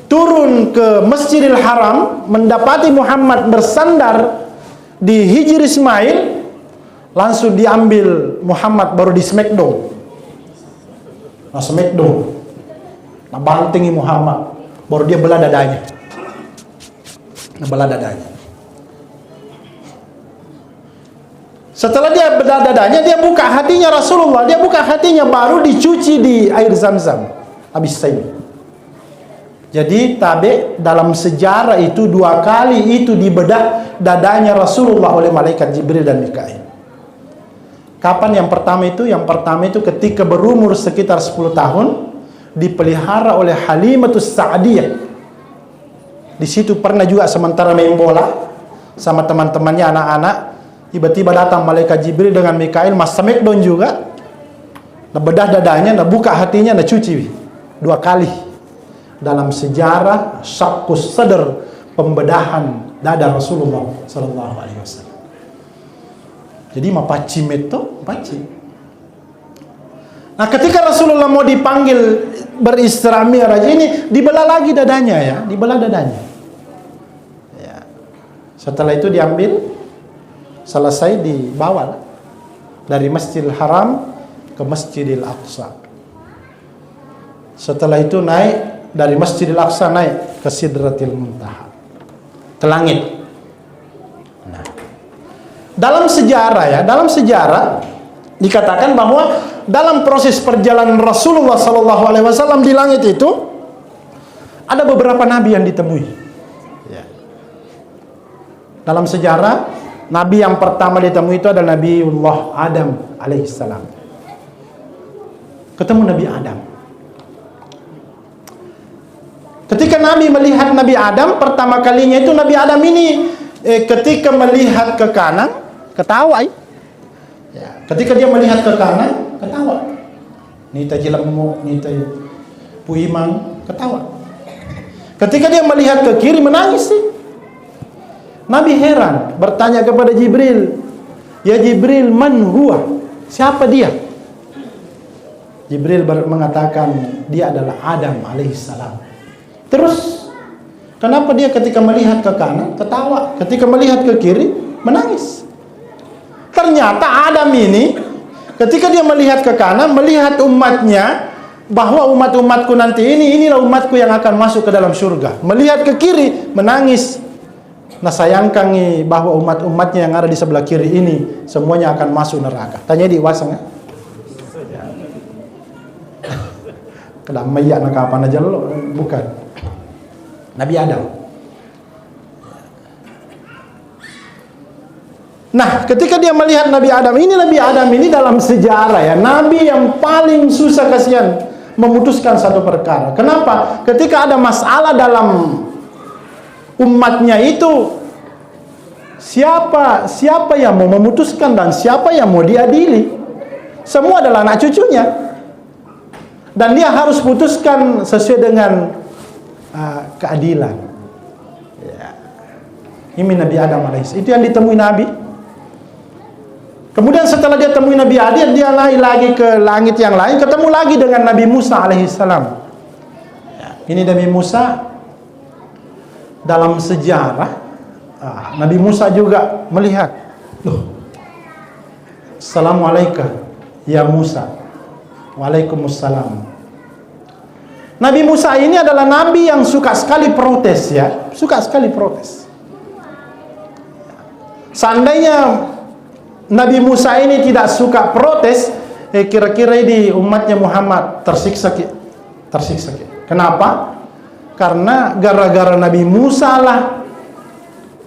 turun ke Masjidil Haram, mendapati Muhammad bersandar di Hijr Ismail, langsung diambil Muhammad, baru di smackdown. Nah, smackdown. Nah, bantingi Muhammad, baru dia belah dadanya. Nah, belah dadanya. Setelah dia belah dadanya, dia buka hatinya Rasulullah, dia buka hatinya, baru dicuci di air Zam-Zam. Habis selesai. Jadi tabe dalam sejarah itu 2 kali itu dibedah dadanya Rasulullah oleh malaikat Jibril dan Mikail. Kapan yang pertama itu? Yang pertama itu ketika berumur sekitar 10 tahun, dipelihara oleh Halimatus Sa'diyah. Di situ pernah juga sementara main bola sama teman-temannya anak-anak, tiba-tiba datang malaikat Jibril dengan Mikail, mas smackdown juga. Nah, bedah dadanya, nah buka hatinya, nah cuci 2 kali. Dalam sejarah syakkus sadar, pembedahan dada Rasulullah sallallahu alaihi wasallam. Jadi mapaci meto, paci. Nah, ketika Rasulullah mau dipanggil berisra Mi'raj ini, dibelah lagi dadanya ya, dibelah dadanya. Ya. Setelah itu diambil, selesai dibawa dari Masjidil Haram ke Masjidil Aqsa. Setelah itu naik dari Masjidil Aqsa naik ke Sidratil Muntaha, ke langit. Nah, dalam sejarah dikatakan bahwa dalam proses perjalanan Rasulullah SAW di langit itu ada beberapa nabi yang ditemui. Ya. Dalam sejarah, nabi yang pertama ditemui itu adalah Nabiullah Adam alaihissalam. Ketemu Nabi Adam. Ketika Nabi melihat Nabi Adam pertama kalinya itu, Nabi Adam ini ketika melihat ke kanan ketawa. Ya, ketika dia melihat ke kanan ketawa. Nita jilemu, nita puimang ketawa. Ketika dia melihat ke kiri menangis sih. Nabi heran, bertanya kepada Jibril, "Ya Jibril, man huwa?" Siapa dia? Jibril mengatakan dia adalah Adam alaihissalam. Terus kenapa dia ketika melihat ke kanan ketawa, ketika melihat ke kiri menangis? Ternyata Adam ini ketika dia melihat ke kanan, melihat umatnya, bahwa umat-umatku nanti inilah umatku yang akan masuk ke dalam surga. Melihat ke kiri menangis. Nah, sayangkan bahwa umat-umatnya yang ada di sebelah kiri ini semuanya akan masuk neraka. Tanya di wasang ya. Kedamaian kapan aja lo, bukan. Nabi Adam. Nah, ketika dia melihat Nabi Adam ini dalam sejarah ya, nabi yang paling susah kasihan memutuskan satu perkara. Kenapa? Ketika ada masalah dalam umatnya itu, siapa yang mau memutuskan dan siapa yang mau diadili? Semua adalah anak cucunya. Dan dia harus putuskan sesuai dengan keadilan. Ya. Ini Nabi Adam alaihissalam. Itu yang ditemui Nabi. Kemudian setelah dia temui Nabi Adam, dia naik lagi ke langit yang lain, ketemu lagi dengan Nabi Musa alaihissalam. Ya. Ini Nabi Musa dalam sejarah, Nabi Musa juga melihat, loh, Assalamualaikum ya Musa. Waalaikumsalam. Nabi Musa ini adalah nabi yang suka sekali protes ya, suka sekali protes. Seandainya Nabi Musa ini tidak suka protes, kira-kira di umatnya Muhammad tersiksa. Kenapa? Karena gara-gara Nabi Musa lah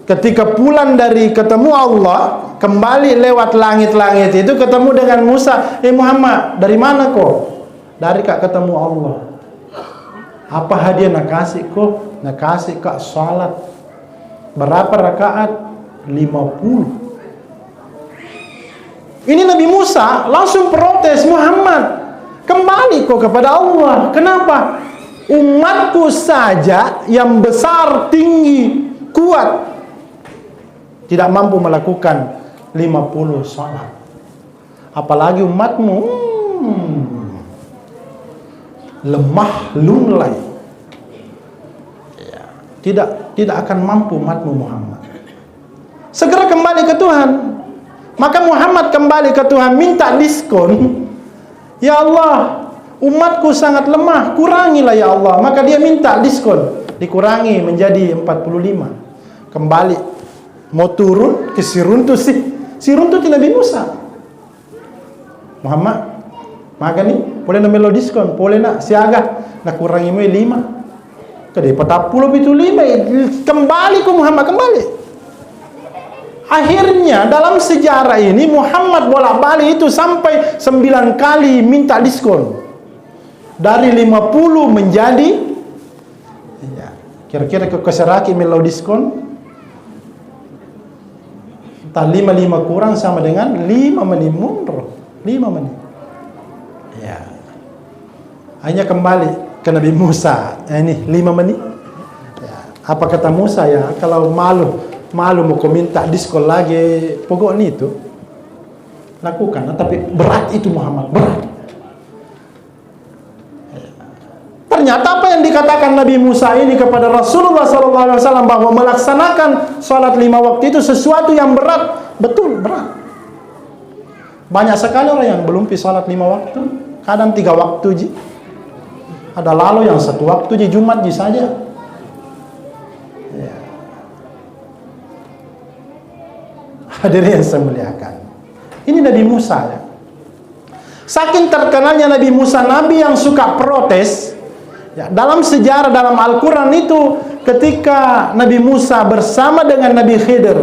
ketika pulang dari ketemu Allah, kembali lewat langit-langit itu ketemu dengan Musa. Muhammad, dari mana kau? Dari kak ketemu Allah. Apa hadiah nak kasih kau? Nak kasih kak salat. Berapa rakaat? 50. Ini Nabi Musa langsung protes, Muhammad, kembali kau kepada Allah. Kenapa? Umatku saja yang besar, tinggi, kuat tidak mampu melakukan 50 salat. Apalagi umatmu. lemah lunglai. Ya, tidak akan mampu umatmu Muhammad. Segera kembali ke Tuhan. Maka Muhammad kembali ke Tuhan, minta diskon. Ya Allah, umatku sangat lemah, kurangilah ya Allah. Maka dia minta diskon, dikurangi menjadi 45. Kembali mau turun ke si runtuh Nabi Musa. Muhammad, maka nih boleh namelo diskon, boleh nak siaga, nak kurangi me 5. Kedai 40 itu 5, kembali ke Muhammad kembali. Akhirnya dalam sejarah ini Muhammad bolak-balik itu sampai 9 kali minta diskon. Dari 50 menjadi ya, kira-kira ke Seraki melau diskon. Entah 5 kurang sama dengan 5 menit mundur. 5 menit. Ya. Hanya kembali ke Nabi Musa. Ini 5 menit. Ya. Apa kata Musa ya? Kalau malu mau kau minta diskon lagi, pokoknya itu lakukan. Tapi berat itu Muhammad, berat. Ternyata apa yang dikatakan Nabi Musa ini kepada Rasulullah SAW bahwa melaksanakan sholat 5 waktu itu sesuatu yang berat, betul berat. Banyak sekali orang yang belum pergi sholat 5 waktu, kadang 3 waktu ji. Ada lalu yang 1 waktu ji, Jumat ji saja. Hadirin yang saya muliakan, ini Nabi Musa ya. Saking terkenalnya Nabi Musa, Nabi yang suka protes ya. Dalam sejarah, dalam Al-Quran itu ketika Nabi Musa bersama dengan Nabi Khidir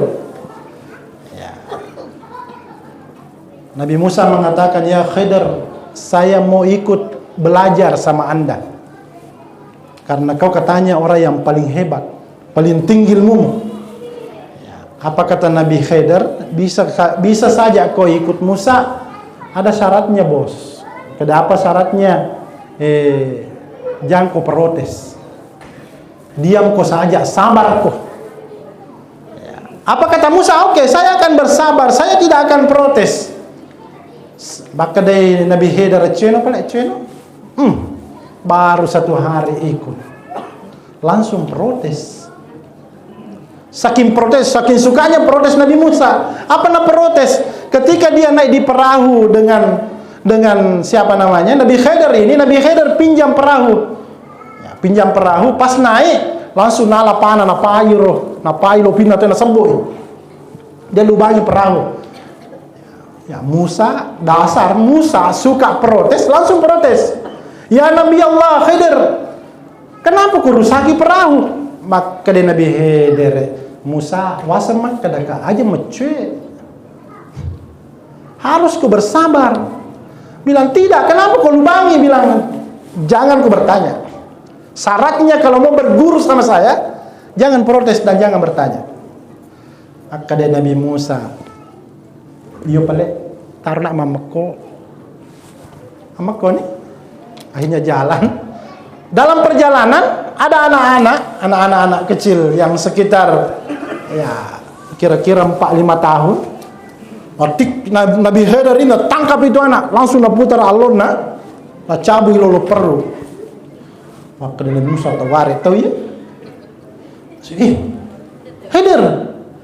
ya. Nabi Musa mengatakan, ya Khidir, saya mau ikut belajar sama anda karena kau katanya orang yang paling hebat, paling tinggi ilmu. Apa kata Nabi Khidir? Bisa saja kau ikut Musa, ada syaratnya bos. Kenapa syaratnya? Jangan kau protes, diam kau saja, sabar kau. Apa kata Musa? Oke, saya akan bersabar, saya tidak akan protes. Maka dari Nabi Khidir baru 1 hari ikut, langsung protes. Saking protes, saking sukanya protes Nabi Musa. Apa nak protes? Ketika dia naik di perahu dengan siapa namanya? Nabi Khidir ini, Nabi Khidir pinjam perahu. Ya, pinjam perahu, pas naik langsung nala panah, napai lo pindah tu sembuh. Dia lubangi perahu. Ya, Musa, dasar Musa suka protes, langsung protes. Ya Nabi Allah Khidir, kenapa kau rusaki perahu? Maka dia Nabi Khidir, Musa, wasamak kadaka aja mecuy. Harus ku bersabar. Bilang tidak, kenapa kau lubangi? Bilang, jangan ku bertanya. Syaratnya kalau mau berguru sama saya, jangan protes dan jangan bertanya. Maka dia Nabi Musa, yo pale, taruh nak mamako nih. Akhirnya jalan. Dalam perjalanan ada anak-anak kecil yang sekitar ya kira-kira 4-5 tahun. Nabi Khidir ini tangkap itu anak, langsung putar alun na cabui lolo perlu. Maka Nabi Musa tawari tahu ya. Khidir,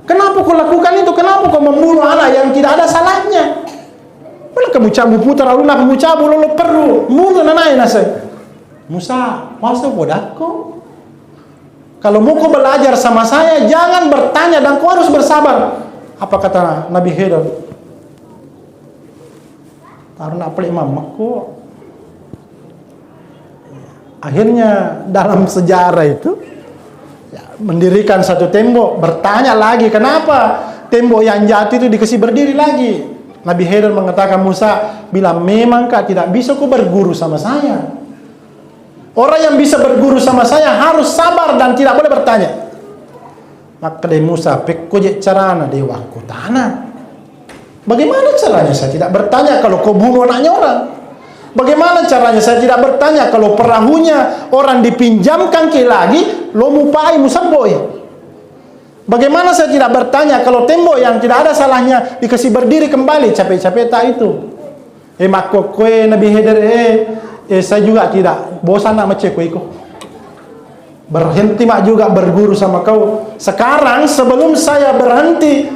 kenapa kau lakukan itu? Kenapa kau membunuh anak yang tidak ada salahnya? Mana kamu cabut putar alun na kamu cabut lolo perlu. Mungkin anak nase. Musa, masa bodako? Kalau mau kau belajar sama saya, jangan bertanya dan kau harus bersabar. Apa kata Nabi Khidir? Karena apa imamku? Akhirnya dalam sejarah itu ya, mendirikan satu tembok. Bertanya lagi, kenapa tembok yang jatuh itu dikasih berdiri lagi? Nabi Khidir mengatakan, Musa, bila memangkah tidak bisa kau berguru sama saya? Orang yang bisa berguru sama saya harus sabar dan tidak boleh bertanya. Maka dari Musa, pekojek carana dewaku tanah. Bagaimana caranya saya tidak bertanya kalau kau bunuh anaknya orang? Bagaimana caranya saya tidak bertanya kalau perahunya orang dipinjamkan ke lagi, lo mupai musaboi? Bagaimana saya tidak bertanya kalau tembok yang tidak ada salahnya dikasih berdiri kembali, capek-capek tak itu? Maka kue Nabi Khidir, saya juga tidak bosan sama ceko iko. Berhenti mak juga berguru sama kau. Sekarang sebelum saya berhenti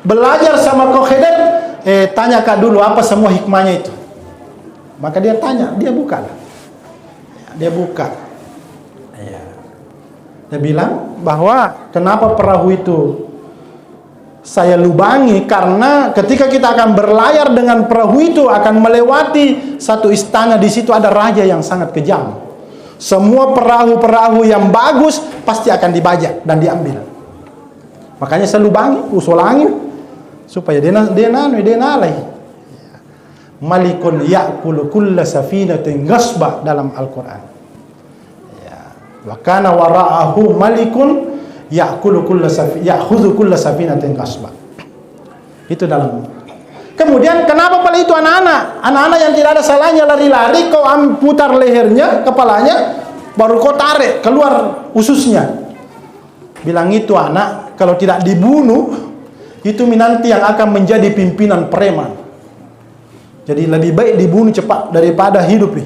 belajar sama kau Khidr, tanya kak dulu apa semua hikmahnya itu. Maka dia tanya, dia buka lah. Dia buka. Ya. Dia bilang bahwa kenapa perahu itu saya lubangi, karena ketika kita akan berlayar dengan perahu itu akan melewati satu istana, di situ ada raja yang sangat kejam. Semua perahu-perahu yang bagus pasti akan dibajak dan diambil. Makanya saya lubangi, usulangi supaya dia nalai. Malikun ya'kulu kulla safinatin ghasba dalam Al-Qur'an. Ya. Wa kana wara'ahu malikun ya'khudhu kulla safinatin ghasba. Itu dalam. Kemudian kenapa pada itu anak-anak yang tidak ada salahnya lari-lari, kau putar lehernya, kepalanya, baru kau tarik keluar ususnya. Bilang itu anak kalau tidak dibunuh itu nanti yang akan menjadi pimpinan preman. Jadi lebih baik dibunuh cepat daripada hidup nih.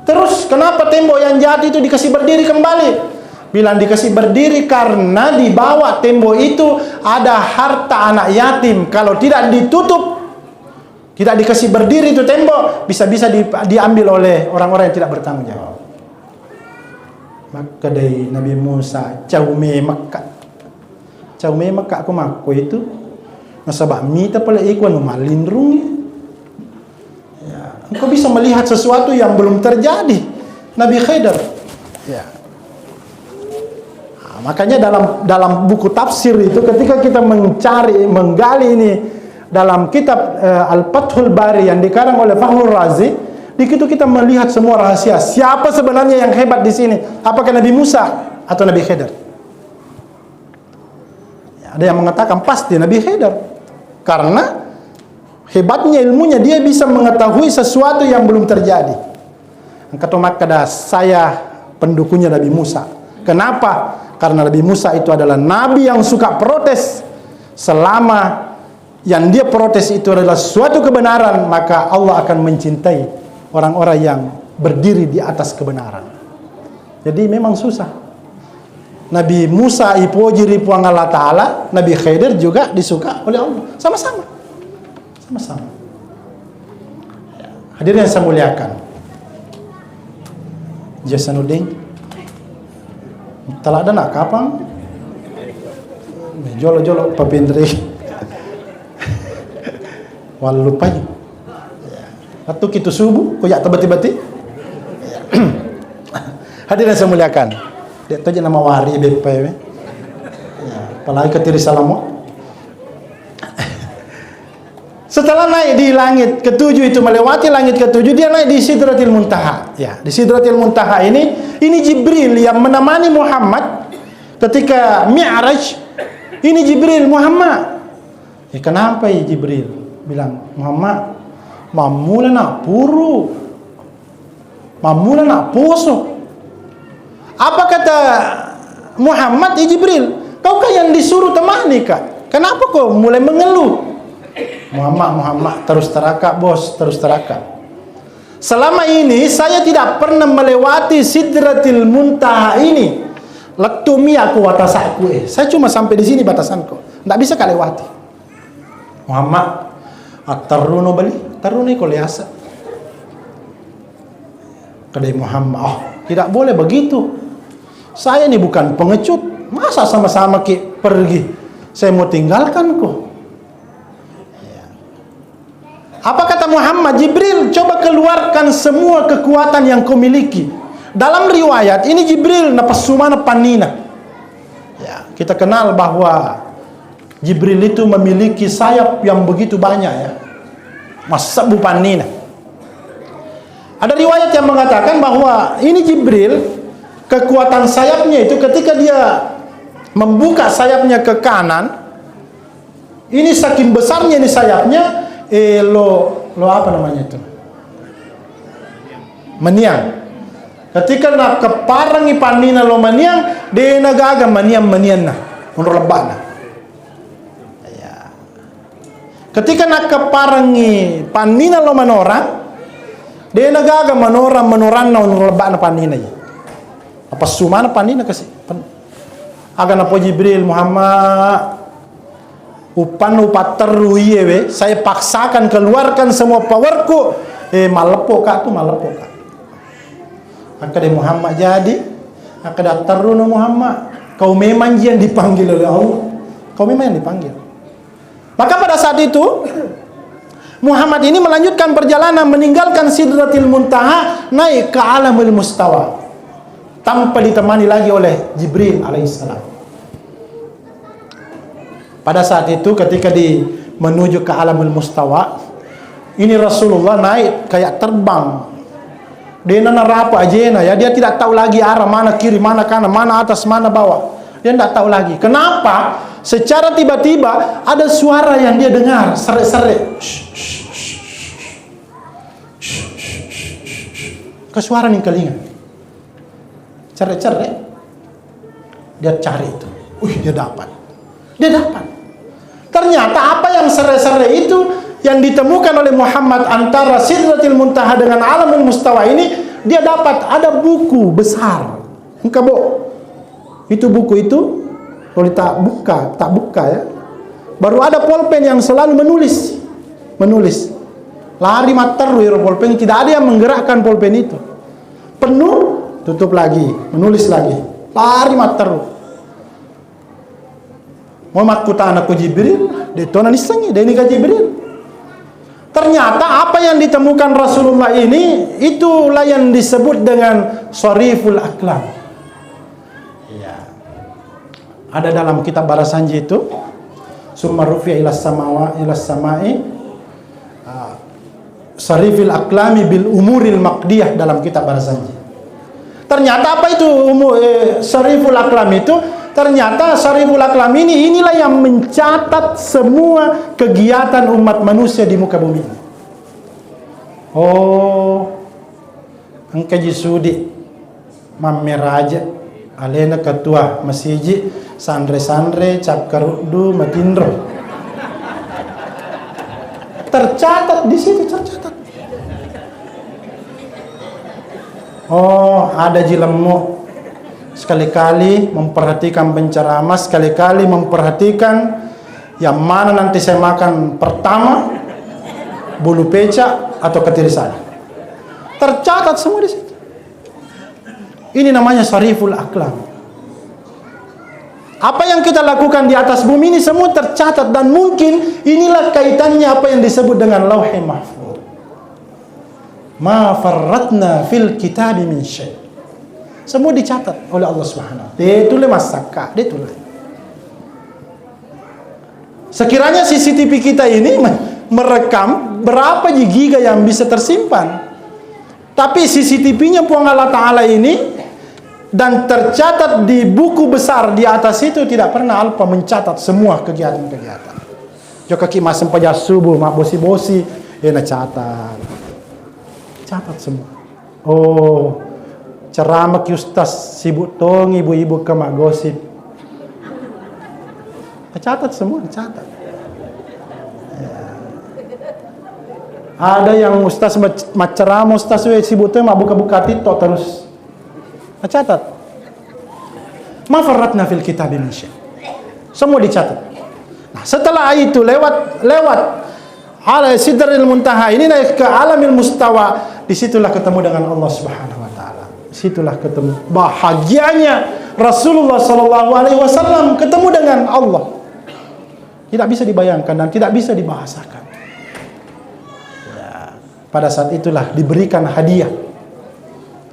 Terus kenapa tembok yang jahat itu dikasih berdiri kembali? Bilang dikasih berdiri karena di bawah tembok itu ada harta anak yatim. Kalau tidak ditutup, tidak dikasih berdiri itu tembok, bisa-bisa diambil oleh orang-orang yang tidak bertanggung jawab. Maka dari Nabi Musa caume Mekah aku mako itu nasabak mita pala ikwan malindrungi. Ya, engkau bisa melihat sesuatu yang belum terjadi. Nabi Khidr. Ya. Makanya dalam buku tafsir itu ketika kita menggali ini dalam kitab Al-Fathul Bari yang dikarang oleh Fakhrul Razi, di situ kita melihat semua rahasia. Siapa sebenarnya yang hebat di sini? Apakah Nabi Musa atau Nabi Khidr? Ya, ada yang mengatakan pasti Nabi Khidr. Karena hebatnya ilmunya, dia bisa mengetahui sesuatu yang belum terjadi. Kata maka saya pendukungnya Nabi Musa. Kenapa? Karena Nabi Musa itu adalah nabi yang suka protes. Selama yang dia protes itu adalah suatu kebenaran, maka Allah akan mencintai orang-orang yang berdiri di atas kebenaran. Jadi memang susah. Nabi Musa ipoji ripuang Allah Ta'ala, Nabi Khidr juga disuka oleh Allah. Sama-sama. Hadirin yang saya muliakan, Jasanuddin telah ada nak kapang jolo-jolo papindri wal lupai atau kita subuh koyak tebati-bati. Hadirin yang saya muliakan, dia tahu nama wari BP ya, apalagi ketiri salamu. Setelah naik di langit ketujuh itu, melewati langit ketujuh, dia naik di Sidratil Muntaha. Ya, di Sidratil Muntaha ini Jibril yang menemani Muhammad ketika Mi'raj. Ini Jibril, Muhammad. Ya, kenapa ya Jibril? Bilang, Muhammad, mamula nak puru, mamula nak poso. Apa kata Muhammad? Ya Jibril, kau kan yang disuruh temani kak. Kenapa kau mulai mengeluh? Muhammad, terus teraka bos, terus teraka. Selama ini saya tidak pernah melewati Sidratil Muntaha ini. Lektumi aku watasaku. Saya cuma sampai di sini batasanku. Tidak bisa kau lewati. Muhammad, atarruno bali, tarruno kau liasa. Kedai Muhammad, tidak boleh begitu. Saya ini bukan pengecut. Masa sama-sama pergi? Saya mau tinggalkan kau. Apa kata Muhammad? Jibril, coba keluarkan semua kekuatan yang kau miliki. Dalam riwayat ini Jibril napasumana panina. Ya, kita kenal bahwa Jibril itu memiliki sayap yang begitu banyak ya. Masabu panina. Ada riwayat yang mengatakan bahwa ini Jibril, kekuatan sayapnya itu ketika dia membuka sayapnya ke kanan, ini saking besarnya ini sayapnya, lo apa namanya itu? Meniang. Ketika nak keparangi panina lo meniang, de nagaga meniang na, menurut lebana. Ya. Ketika nak keparangi panina lo manorang, Dia nagaga manoran na lebak na panina ya. Apa sumana panina kasi. Aga na po Jibril Muhammad upat teru iye saya paksakan keluarkan semua powerku. Malepo kak tu malepo kak. Akade Muhammad jadi, akade teru na Muhammad. Kau memang yang dipanggil oleh Allah. Kau memang yang dipanggil. Maka pada saat itu Muhammad ini melanjutkan perjalanan meninggalkan Sidratil Muntaha naik ke Alamul Mustawa tanpa ditemani lagi oleh Jibril alaihissalam. Pada saat itu ketika menuju ke Alamul Mustawa, ini Rasulullah naik kayak terbang. Dia narapa aja ya, dia tidak tahu lagi arah mana kiri, mana kanan, mana atas, mana bawah. Dia tidak tahu lagi. Kenapa? Secara tiba-tiba ada suara yang dia dengar, serik-serik. Ke suara nih telinga. Cerik-cerik. Dia cari itu. Dia dapat. Ternyata apa yang serik-serik itu yang ditemukan oleh Muhammad antara Sidratil Muntaha dengan Alamul Mustawa ini, dia dapat ada buku besar. Itu buku itu kalau tak buka ya. Baru ada pulpen yang selalu menulis. Lari mater pulpen, tidak ada yang menggerakkan pulpen itu. Penuh, tutup lagi, menulis lagi. Lari mater. Muhammad kutana ku Jibril, detona nisangi, deni ka Jibril. Ternyata apa yang ditemukan Rasulullah ini itulah yang disebut dengan Shariful Aqlam. Ya. Ada dalam kitab Barasanji itu, summa rufi'a ila samai Sharifil Aqlami bil umuril maqdiyah dalam kitab Barasanji. Ternyata apa itu Shariful Aqlam itu? Ternyata Shariful Aqlam inilah yang mencatat semua kegiatan umat manusia di muka bumi ini. Angkaji sudi mameraja alena ketua masjid sandre cap karudu matindro. Tercatat di situ, tercatat. Ada jilemu sekali-kali memperhatikan penceramah, sekali-kali memperhatikan yang mana nanti saya makan pertama, bulu pecah atau ketirisan. Tercatat semua di situ. Ini namanya Shariful Aqlam. Apa yang kita lakukan di atas bumi ini semua tercatat, dan mungkin inilah kaitannya apa yang disebut dengan Lauhul Mahfuz. Ma farratna fil kitabi min syai'. Semua dicatat oleh Allah Subhanahu. Dia tulis masaka, dia tulis. Sekiranya CCTV kita ini merekam berapa giga yang bisa tersimpan, tapi CCTV-nya Puang Allah Ta'ala ini dan tercatat di buku besar di atas itu tidak pernah alpa mencatat semua kegiatan-kegiatan. Jika kita masih pajak subuh, mak bosi-bosi, catat semua. Ceramah ki ustaz sibuk tong ibu-ibu ke mak gosip. Catat semua, catat. Ya. Ada yang ustaz ceramah ustaz sibuk tong mak buka-buka TikTok terus. Catat. Ma farratna fil kitabi min syai'. Semua dicatat. Nah, setelah itu lewat ala Sidratil Muntaha ini naik ke Alamil Mustawa, disitulah ketemu dengan Allah Subhanahu wa taala. Situlah ketemu bahagianya Rasulullah sallallahu alaihi wasallam ketemu dengan Allah. Tidak bisa dibayangkan dan tidak bisa dibahasakan. Ya, pada saat itulah diberikan hadiah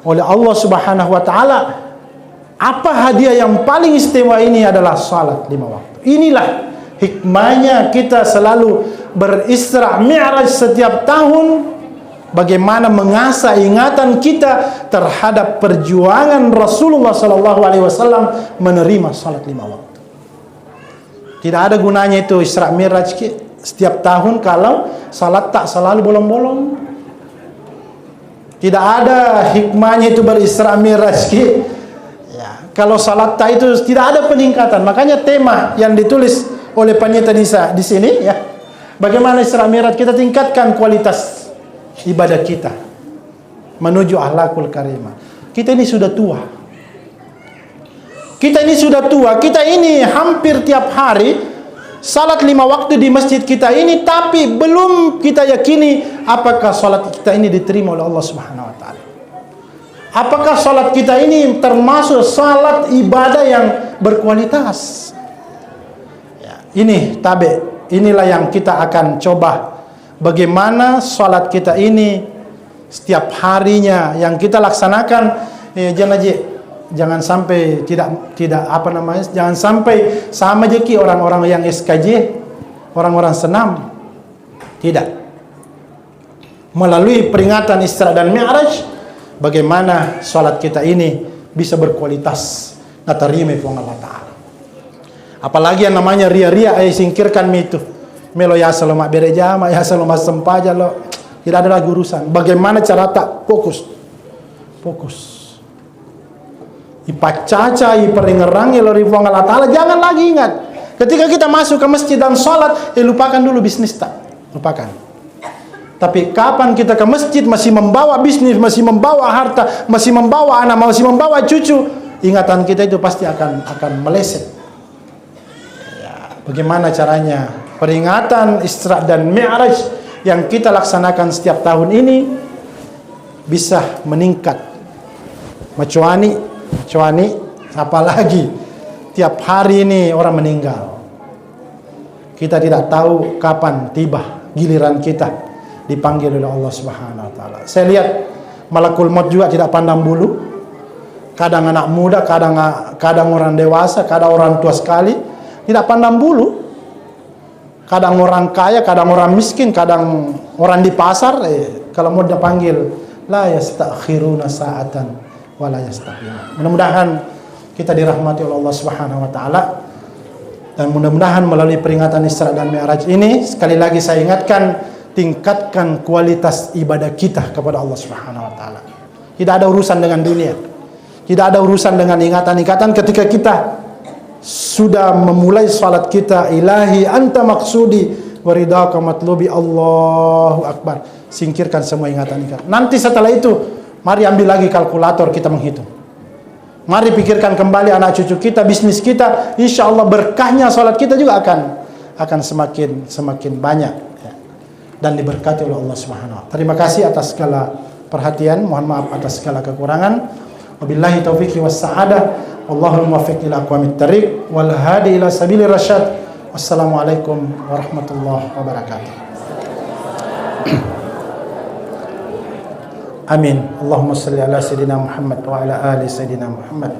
oleh Allah Subhanahu wa taala. Apa hadiah yang paling istimewa ini adalah salat 5 waktu. Inilah hikmahnya kita selalu berisra mi'raj setiap tahun. Bagaimana mengasah ingatan kita terhadap perjuangan Rasulullah SAW menerima salat 5 waktu. Tidak ada gunanya itu Isra Mi'raj setiap tahun kalau salat tak selalu bolong-bolong. Tidak ada hikmahnya itu berisra Mi'raj ya, kalau salat tak itu tidak ada peningkatan. Makanya tema yang ditulis oleh Panitia Nisa di sini ya, bagaimana Isra Mi'raj kita tingkatkan kualitas ibadah kita. menuju akhlakul karimah. Kita ini sudah tua. Kita ini hampir tiap hari salat 5 waktu di masjid kita ini, tapi belum kita yakini apakah salat kita ini diterima oleh Allah Subhanahu wa taala. Apakah salat kita ini termasuk salat ibadah yang berkualitas? Ya, inilah yang kita akan coba, bagaimana salat kita ini setiap harinya yang kita laksanakan. Jangan sampai jangan sampai sama jeki orang-orang yang SKJ, orang-orang senam. Tidak. Melalui peringatan Isra dan Mi'raj, bagaimana salat kita ini bisa berkualitas natarime puang Allah Ta'ala. Apalagi yang namanya ria-ria, singkirkan itu. Melo ya selamat berejama, ya selamat sempaja lo. Tidak ada lagi urusan. Bagaimana cara tak fokus. Ipacaca, iperengerangi lori puang Allah Ta'ala. Jangan lagi ingat. Ketika kita masuk ke masjid dan sholat, lupakan dulu bisnis tak. Lupakan. Tapi kapan kita ke masjid masih membawa bisnis, masih membawa harta, masih membawa anak, masih membawa cucu, ingatan kita itu pasti akan meleset. Ya, bagaimana caranya? Peringatan Isra dan Mi'raj yang kita laksanakan setiap tahun ini bisa meningkat. Macuani, apalagi tiap hari ini orang meninggal. Kita tidak tahu kapan tiba giliran kita dipanggil oleh Allah Subhanahu wa taala. Saya lihat malakul maut juga tidak pandang bulu. Kadang anak muda, kadang orang dewasa, kadang orang tua sekali, tidak pandang bulu. Kadang orang kaya, kadang orang miskin, kadang orang di pasar, kalau mau dipanggil, la yastakhiruna sa'atan wa la yastaqdimun. Mudah-mudahan kita dirahmati oleh Allah Subhanahu wa taala, dan mudah-mudahan melalui peringatan Isra dan Mi'raj ini, sekali lagi saya ingatkan, tingkatkan kualitas ibadah kita kepada Allah Subhanahu wa taala. Tidak ada urusan dengan dunia. Tidak ada urusan dengan ingatan-ingatan ketika kita sudah memulai salat kita, ilahi anta maksudi waridaka matlubi, Allahu akbar. Singkirkan semua ingatan-ingatan. Nanti setelah itu, mari ambil lagi kalkulator, kita menghitung. Mari pikirkan kembali anak cucu kita, bisnis kita. Insya Allah berkahnya salat kita juga akan semakin banyak, ya, dan diberkati oleh Allah Subhanahu wa taala. Terima kasih atas segala perhatian. Mohon maaf atas segala kekurangan. Wabillahi taufiqi was sa'adah. Allahumma muwaffiq ila aqwamit thariq wal hadi ila sabilir rasyad. Wassalamualaikum warahmatullahi wabarakatuh. Amin. Allahumma salli ala sayyidina Muhammad wa ala ali sayyidina Muhammad.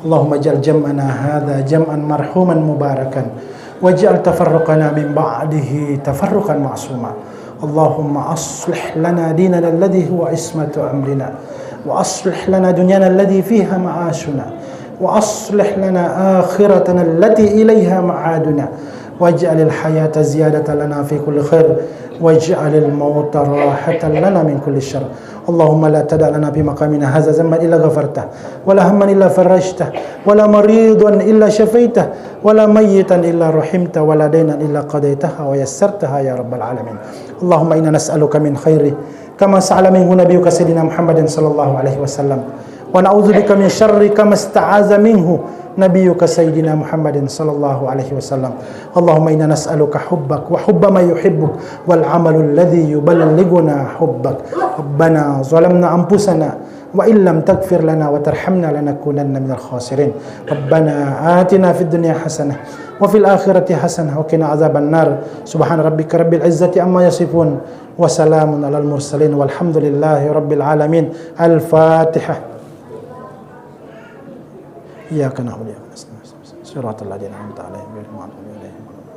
Allahumma ja'al jam'ana hadha jam'an marhuman mubarakan waj'al tafarruqana min ba'dihi tafarruqan ma'suma. Allahumma aslih lana dinana alladhi huwa ismatu amrina wa aslih lana dunyana alladhi fiha ma'ashuna wa aslih lana akhiratana allati ilayha ma'aduna waj'alil hayata ziyadatan lana fi kulli khair waj'alil mauta rahatan lana min kulli syarr. Allahumma la tada' lana fi maqamina hadza zamban illa ghafartah wa la hamman illa farajtah wa la maridan illa shafaitah wa la mayyitan illa rahimtah wa la daynan illa qadaitaha wa yassartaha ya rabbal alamin. Allahumma inna nas'aluka min khairi kama sa'ala minhu nabiyyuka sayyidina Muhammadin sallallahu alaihi wasallam wa na'udzubika min syarri kama ista'aza minhu nabiyyuka sayyidina Muhammadin sallallahu alaihi wasallam. Allahumma inna nas'aluka hubbak wa hubba man yuhibbuk wal 'amalu alladhi yuballighuna hubbak. Rabbana zalamna anfusana wa illam taghfir lana wa tarhamna lanakunanna minal khasirin. Rabbana atina fid dunya hasanah wa fil akhirati hasanah wa qina adzaban nar. Subhana rabbika rabbil izzati amma yasifun wa salamun alal mursalin walhamdulillahi rabbil alamin. Al-Fatihah. Iyyaka na'budu wa iyyaka nasta'in. Shiratal ladzina an'amta 'alaihim ghairil maghdubi 'alaihim waladdallin.